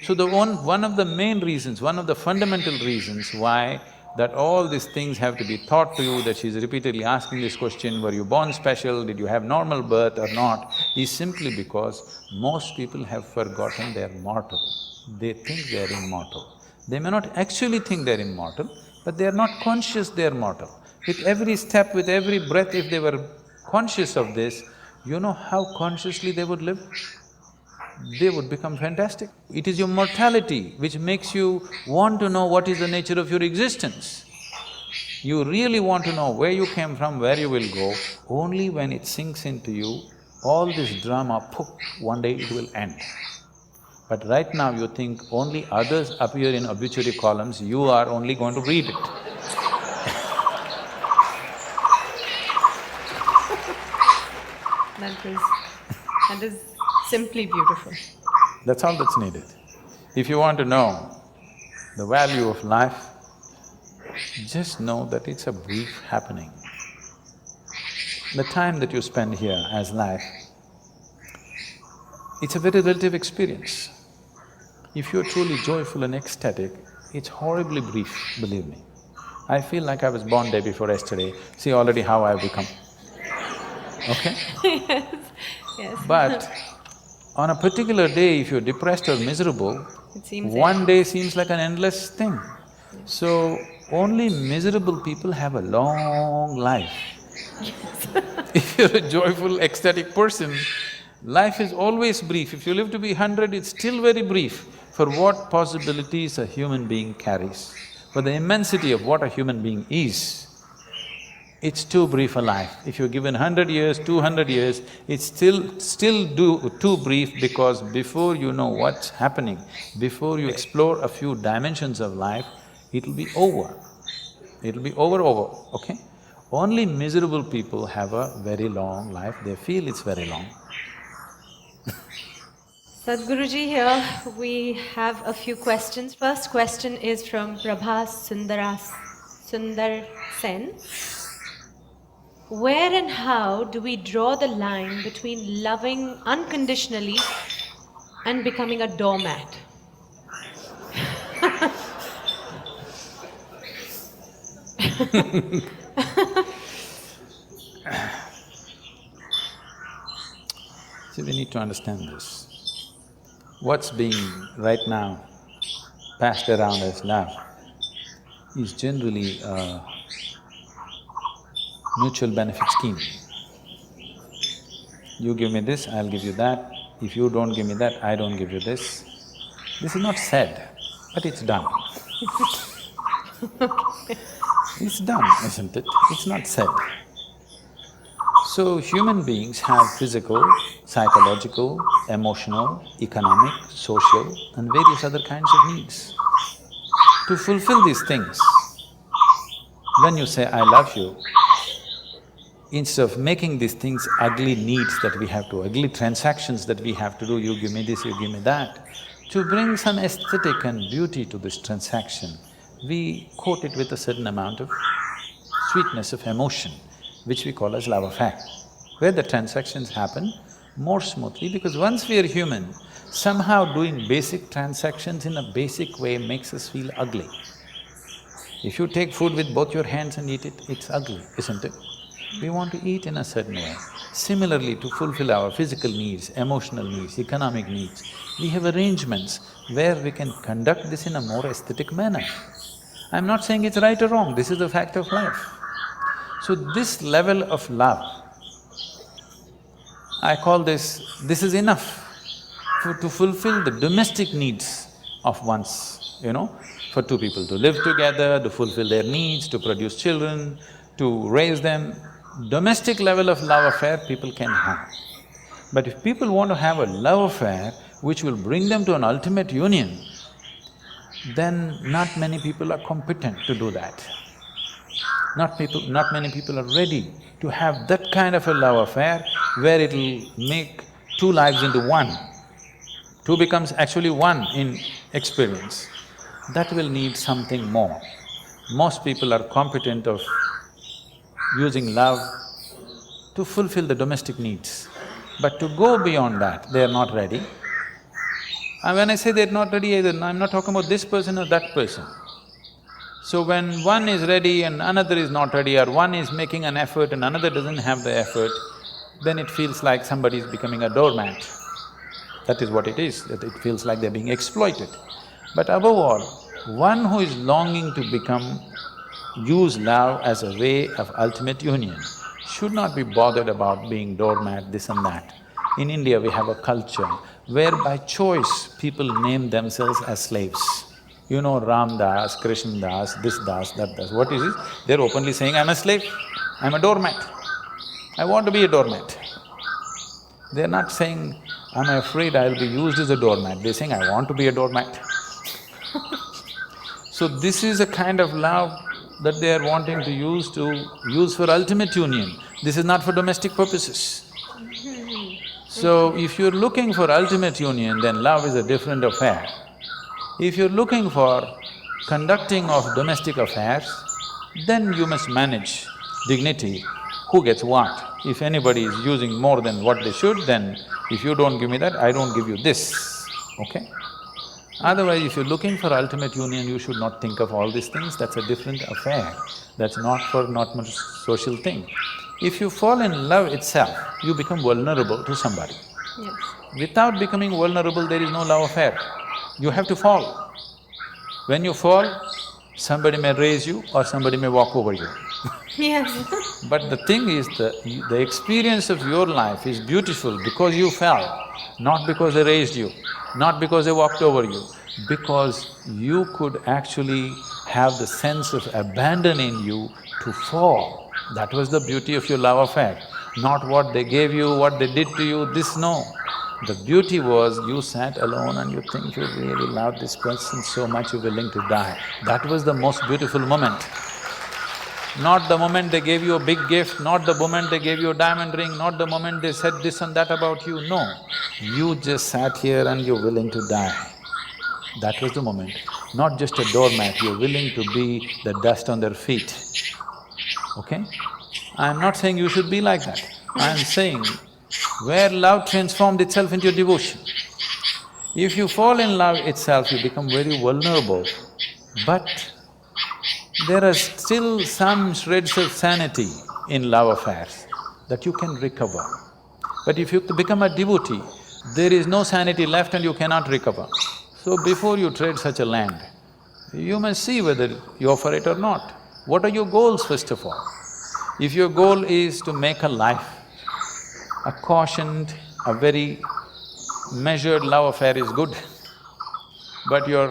So one of the main reasons, one of the fundamental reasons why that all these things have to be taught to you, that she's repeatedly asking this question, were you born special, did you have normal birth or not, is simply because most people have forgotten they're mortal. They think they're immortal. They may not actually think they're immortal, but they're not conscious they're mortal. With every step, with every breath, if they were conscious of this, you know how consciously they would live? They would become fantastic. It is your mortality which makes you want to know what is the nature of your existence. You really want to know where you came from, where you will go. Only when it sinks into you, all this drama, poof, one day it will end. But right now you think only others appear in obituary columns, you are only going to read it. That is simply beautiful. That's all that's needed. If you want to know the value of life, just know that it's a brief happening. The time that you spend here as life, it's a very relative experience. If you're truly joyful and ecstatic, it's horribly brief, believe me. I feel like I was born day before yesterday, see already how I've become, okay? Yes. But on a particular day, if you're depressed or miserable, It seems one day seems like an endless thing. So, only miserable people have a long life. If you're a joyful, ecstatic person, life is always brief. If you live to be 100, it's still very brief for what possibilities a human being carries. For the immensity of what a human being is, it's too brief a life. If you're given 100 years, 200 years, it's still too brief, because before you know what's happening, before you explore a few dimensions of life, it'll be over. It'll be over, okay? Only miserable people have a very long life, they feel it's very long. Sadhguruji, here we have a few questions. First question is from Prabhas Sundar Sen. Where and how do we draw the line between loving unconditionally and becoming a doormat? See, we need to understand this. What's being right now passed around as love is generally a mutual benefit scheme. You give me this, I'll give you that. If you don't give me that, I don't give you this. This is not said, but it's done. It's done, isn't it? It's not said. So, human beings have physical, psychological, emotional, economic, social and various other kinds of needs. To fulfill these things, when you say, I love you, instead of making these things ugly needs that we have to, ugly transactions that we have to do, you give me this, you give me that, to bring some aesthetic and beauty to this transaction, we coat it with a certain amount of sweetness of emotion, which we call as love affair, where the transactions happen more smoothly, because once we are human, somehow doing basic transactions in a basic way makes us feel ugly. If you take food with both your hands and eat it, it's ugly, isn't it? We want to eat in a certain way. Similarly, to fulfill our physical needs, emotional needs, economic needs, we have arrangements where we can conduct this in a more aesthetic manner. I'm not saying it's right or wrong, this is the fact of life. So this level of love, I call this is enough to fulfill the domestic needs of one's, for two people to live together, to fulfill their needs, to produce children, to raise them. Domestic level of love affair people can have. But if people want to have a love affair which will bring them to an ultimate union, then not many people are competent to do that. Not many people are ready to have that kind of a love affair where it'll make two lives into one. Two becomes actually one in experience. That will need something more. Most people are competent of using love to fulfill the domestic needs. But to go beyond that, they are not ready. And when I say they're not ready either, I'm not talking about this person or that person. So when one is ready and another is not ready, or one is making an effort and another doesn't have the effort, then it feels like somebody is becoming a doormat. That is what it is, that it feels like they're being exploited. But above all, one who is longing to use love as a way of ultimate union should not be bothered about being doormat, this and that. In India, we have a culture where by choice, people name themselves as slaves. You know, Ram Das, Krishna Das, this Das, that Das. What is it? They're openly saying, I'm a slave, I'm a doormat, I want to be a doormat. They're not saying, I'm afraid I'll be used as a doormat, they're saying, I want to be a doormat. So this is a kind of love that they are wanting to use for ultimate union. This is not for domestic purposes. So if you're looking for ultimate union, then love is a different affair. If you're looking for conducting of domestic affairs, then you must manage dignity, who gets what. If anybody is using more than what they should, then if you don't give me that, I don't give you this, okay? Otherwise, if you're looking for ultimate union, you should not think of all these things, that's a different affair. That's not much social thing. If you fall in love itself, you become vulnerable to somebody. Yes. Without becoming vulnerable, there is no love affair. You have to fall. When you fall, somebody may raise you or somebody may walk over you. Yes. But the thing is, the experience of your life is beautiful because you fell, not because they raised you, not because they walked over you, because you could actually have the sense of abandoning you to fall. That was the beauty of your love affair, not what they gave you, what they did to you, this no. The beauty was you sat alone and you think you really love this person so much you're willing to die. That was the most beautiful moment. Not the moment they gave you a big gift, not the moment they gave you a diamond ring, not the moment they said this and that about you, no. You just sat here and you're willing to die. That was the moment. Not just a doormat, you're willing to be the dust on their feet, okay? I'm not saying you should be like that. I'm saying where love transformed itself into devotion. If you fall in love itself, you become very vulnerable, but there are still some shreds of sanity in love affairs that you can recover. But if you become a devotee, there is no sanity left and you cannot recover. So before you tread such a land, you must see whether you're for it or not. What are your goals first of all? If your goal is to make a life, a cautioned, a very measured love affair is good. But your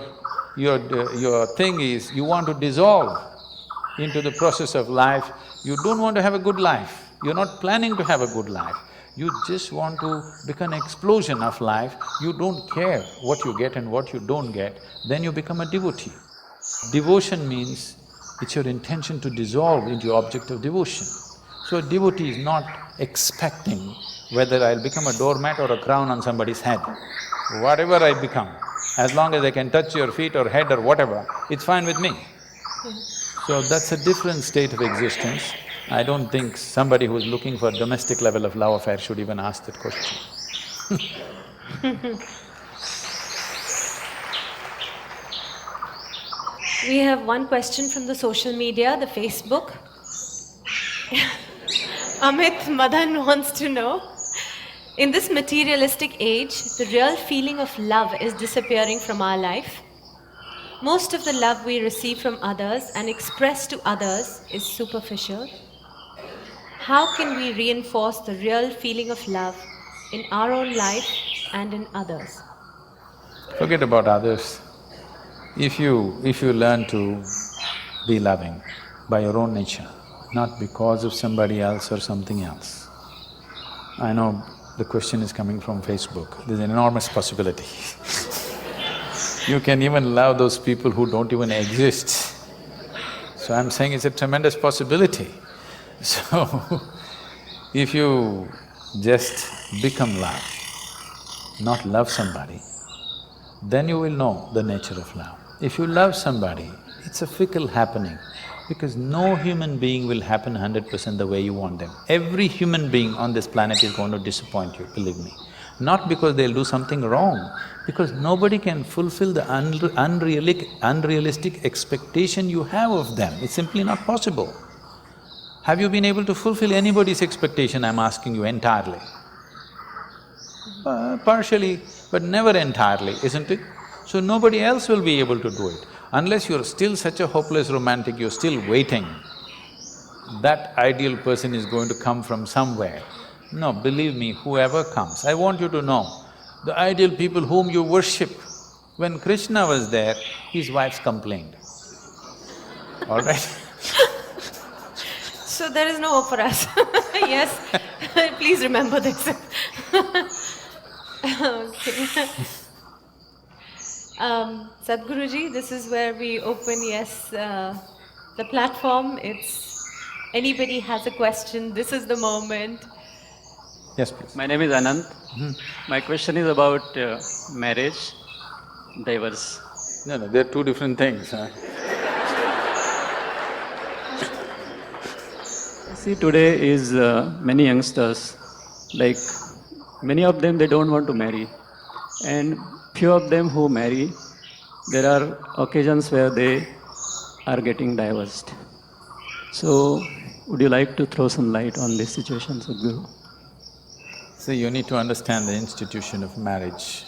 thing is, you want to dissolve into the process of life, you don't want to have a good life, you're not planning to have a good life, you just want to become an explosion of life, you don't care what you get and what you don't get, then you become a devotee. Devotion means it's your intention to dissolve into your object of devotion. So a devotee is not expecting whether I'll become a doormat or a crown on somebody's head. Whatever I become, as long as I can touch your feet or head or whatever, it's fine with me. So that's a different state of existence. I don't think somebody who's looking for domestic level of love affair should even ask that question. We have one question from the social media, the Facebook. Amit Madan wants to know, in this materialistic age, the real feeling of love is disappearing from our life. Most of the love we receive from others and express to others is superficial. How can we reinforce the real feeling of love in our own life and in others? Forget about others. If you learn to be loving by your own nature, not because of somebody else or something else. I know the question is coming from Facebook, there's an enormous possibility. You can even love those people who don't even exist. So I'm saying it's a tremendous possibility. So, if you just become love, not love somebody, then you will know the nature of love. If you love somebody, it's a fickle happening, because no human being will happen 100% the way you want them. Every human being on this planet is going to disappoint you, believe me. Not because they'll do something wrong, because nobody can fulfill the unrealistic expectation you have of them, it's simply not possible. Have you been able to fulfill anybody's expectation, I'm asking you, entirely? Partially, but never entirely, isn't it? So nobody else will be able to do it. Unless you're still such a hopeless romantic, you're still waiting, that ideal person is going to come from somewhere. No, believe me, whoever comes, I want you to know, the ideal people whom you worship, when Krishna was there, his wives complained, all right? So there is no hope for us. Yes, please remember this. Okay. Sadhguruji, this is where we open, yes, the platform. It's anybody has a question, this is the moment. Yes, please. My name is Anand. My question is about marriage, divorce. No, they're two different things, huh? See, today is many youngsters, like many of them they don't want to marry, and few of them who marry, there are occasions where they are getting divorced. So, would you like to throw some light on this situation, Sadhguru? So you need to understand the institution of marriage.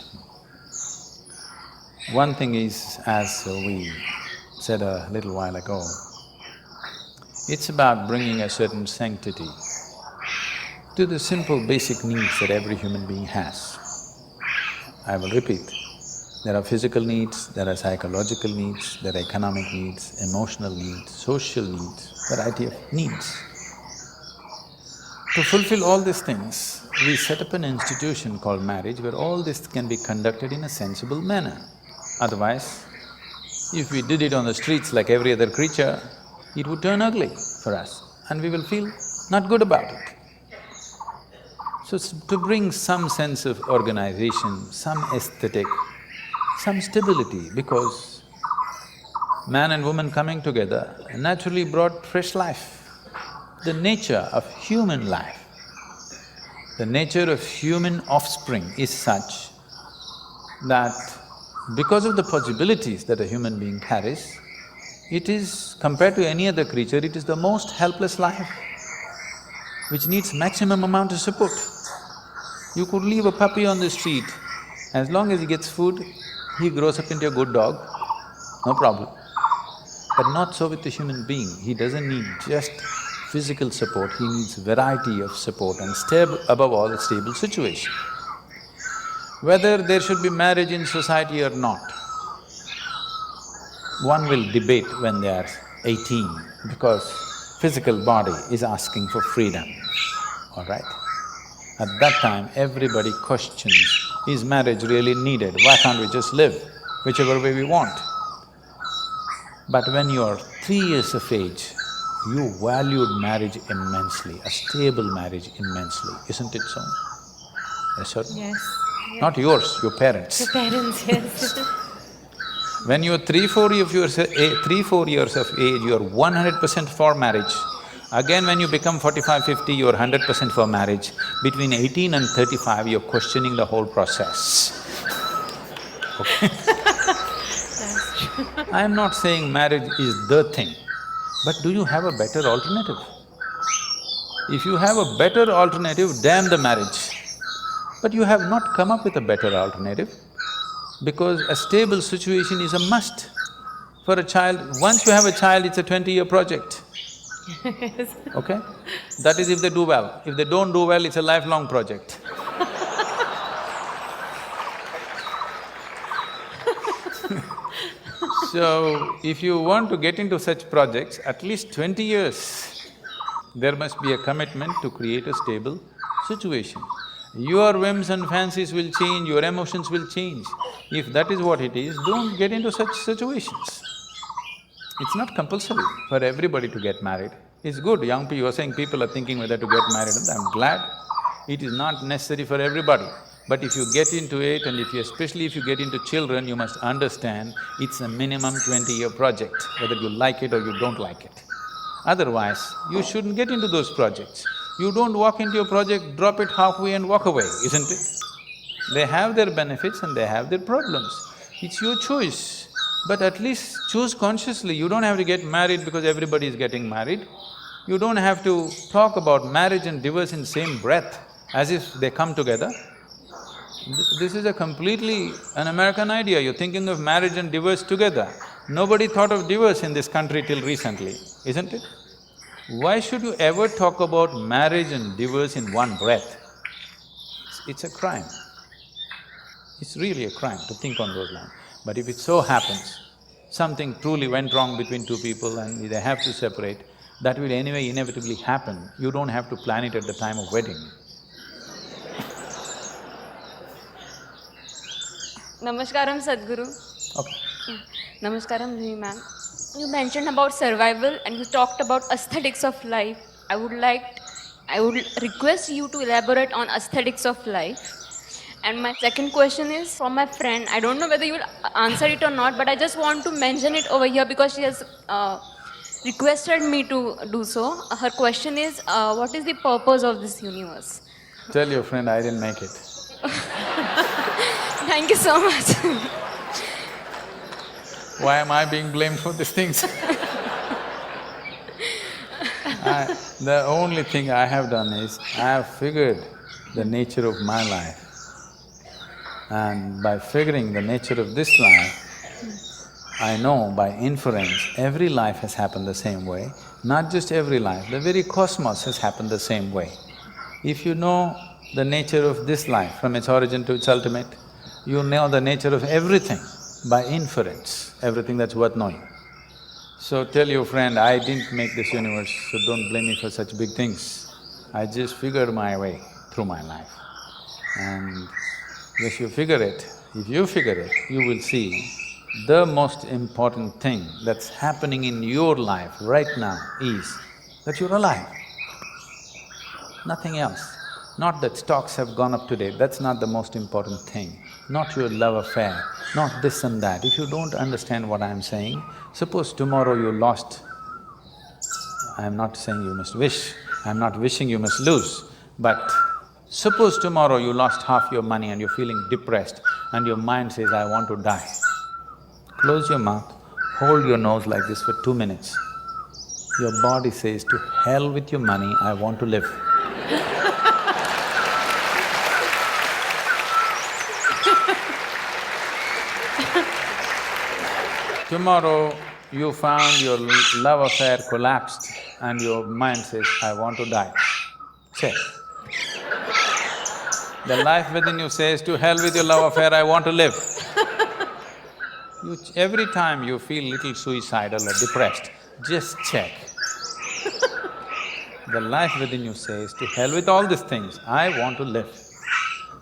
One thing is, as we said a little while ago, it's about bringing a certain sanctity to the simple basic needs that every human being has. I will repeat, there are physical needs, there are psychological needs, there are economic needs, emotional needs, social needs, variety of needs. To fulfill all these things, we set up an institution called marriage where all this can be conducted in a sensible manner. Otherwise, if we did it on the streets like every other creature, it would turn ugly for us and we will feel not good about it. So to bring some sense of organization, some aesthetic, some stability, because man and woman coming together naturally brought fresh life. The nature of human life, the nature of human offspring is such that because of the possibilities that a human being carries, it is, compared to any other creature, it is the most helpless life, which needs maximum amount of support. You could leave a puppy on the street, as long as he gets food, he grows up into a good dog, no problem. But not so with a human being, he doesn't need just physical support, he needs variety of support and above all, a stable situation. Whether there should be marriage in society or not, one will debate when they are 18 because physical body is asking for freedom, all right? At that time, everybody questions, is marriage really needed? Why can't we just live whichever way we want? But when you're 3 years of age, you valued marriage immensely, a stable marriage immensely, isn't it so? Yes, sir? Yes. Not yours, your parents. Your parents, yes. When you're 3-4 years of age, you're 100% for marriage. Again, when you become 45-50, you're 100% for marriage. Between 18 and 35, you're questioning the whole process. Okay? That's true. I'm not saying marriage is the thing, but do you have a better alternative? If you have a better alternative, damn the marriage. But you have not come up with a better alternative, because a stable situation is a must for a child. Once you have a child, it's a 20-year project, Yes. okay? That is if they do well. If they don't do well, it's a lifelong project. So, if you want to get into such projects, at least 20 years, there must be a commitment to create a stable situation. Your whims and fancies will change, your emotions will change. If that is what it is, don't get into such situations. It's not compulsory for everybody to get married. It's good, young people, you're saying people are thinking whether to get married, and I'm glad. It is not necessary for everybody. But if you get into it and especially if you get into children, you must understand it's a minimum 20-year project, whether you like it or you don't like it. Otherwise, you shouldn't get into those projects. You don't walk into a project, drop it halfway and walk away, isn't it? They have their benefits and they have their problems. It's your choice, but at least choose consciously. You don't have to get married because everybody is getting married. You don't have to talk about marriage and divorce in the same breath as if they come together. This is a completely an American idea. You're thinking of marriage and divorce together. Nobody thought of divorce in this country till recently, isn't it? Why should you ever talk about marriage and divorce in one breath? It's a crime. It's really a crime to think on those lines. But if it so happens, something truly went wrong between two people and they have to separate, that will anyway inevitably happen. You don't have to plan it at the time of wedding. Namaskaram, Sadhguru. Okay. Namaskaram, Juhi ma'am. You mentioned about survival and you talked about aesthetics of life. I would request you to elaborate on aesthetics of life. And my second question is from my friend. I don't know whether you will answer it or not, but I just want to mention it over here because she has requested me to do so. Her question is, what is the purpose of this universe? Tell your friend I didn't make it. Thank you so much. Why am I being blamed for these things? The only thing I have done is, I have figured the nature of my life. And by figuring the nature of this life, I know by inference, every life has happened the same way. Not just every life, the very cosmos has happened the same way. If you know the nature of this life from its origin to its ultimate, you know the nature of everything by inference, everything that's worth knowing. So tell your friend, I didn't make this universe, so don't blame me for such big things. I just figured my way through my life. And if you figure it, you will see the most important thing that's happening in your life right now is that you're alive. Nothing else. Not that stocks have gone up today, that's not the most important thing. Not your love affair, not this and that. If you don't understand what I'm saying, suppose tomorrow you lost… I'm not saying you must wish, I'm not wishing you must lose, but suppose tomorrow you lost half your money and you're feeling depressed and your mind says, I want to die. Close your mouth, hold your nose like this for 2 minutes. Your body says, to hell with your money, I want to live. Tomorrow, you found your love affair collapsed and your mind says, I want to die. Say. The life within you says, to hell with your love affair, I want to live. Every time you feel little suicidal or depressed, just check. The life within you says, to hell with all these things, I want to live.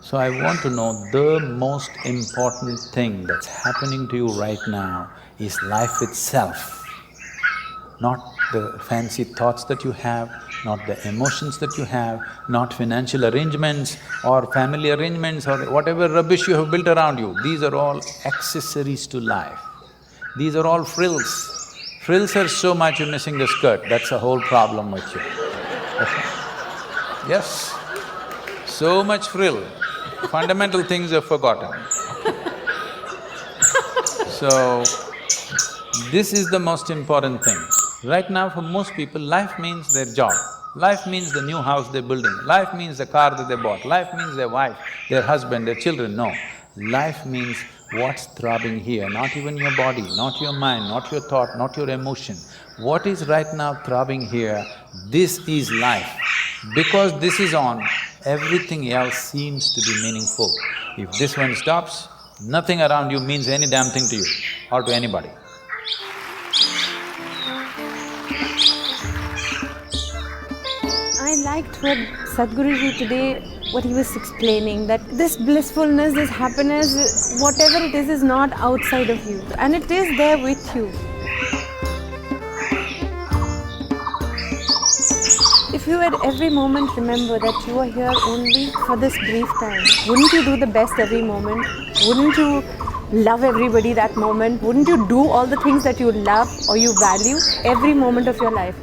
So I want to know the most important thing that's happening to you right now is life itself. Not the fancy thoughts that you have, not the emotions that you have, not financial arrangements or family arrangements or whatever rubbish you have built around you. These are all accessories to life. These are all frills. Frills are so much you're missing the skirt, that's the whole problem with you. Yes, so much frill, fundamental things are forgotten. So, this is the most important thing. Right now for most people, life means their job, life means the new house they're building, life means the car that they bought, life means their wife, their husband, their children. No, life means what's throbbing here, not even your body, not your mind, not your thought, not your emotion. What is right now throbbing here, this is life. Because this is on, everything else seems to be meaningful. If this one stops, nothing around you means any damn thing to you or to anybody. I liked what Sadhguruji today, what he was explaining, that this blissfulness, this happiness, whatever it is not outside of you and it is there with you. If you at every moment remember that you are here only for this brief time, wouldn't you do the best every moment? Wouldn't you love everybody that moment? Wouldn't you do all the things that you love or you value every moment of your life?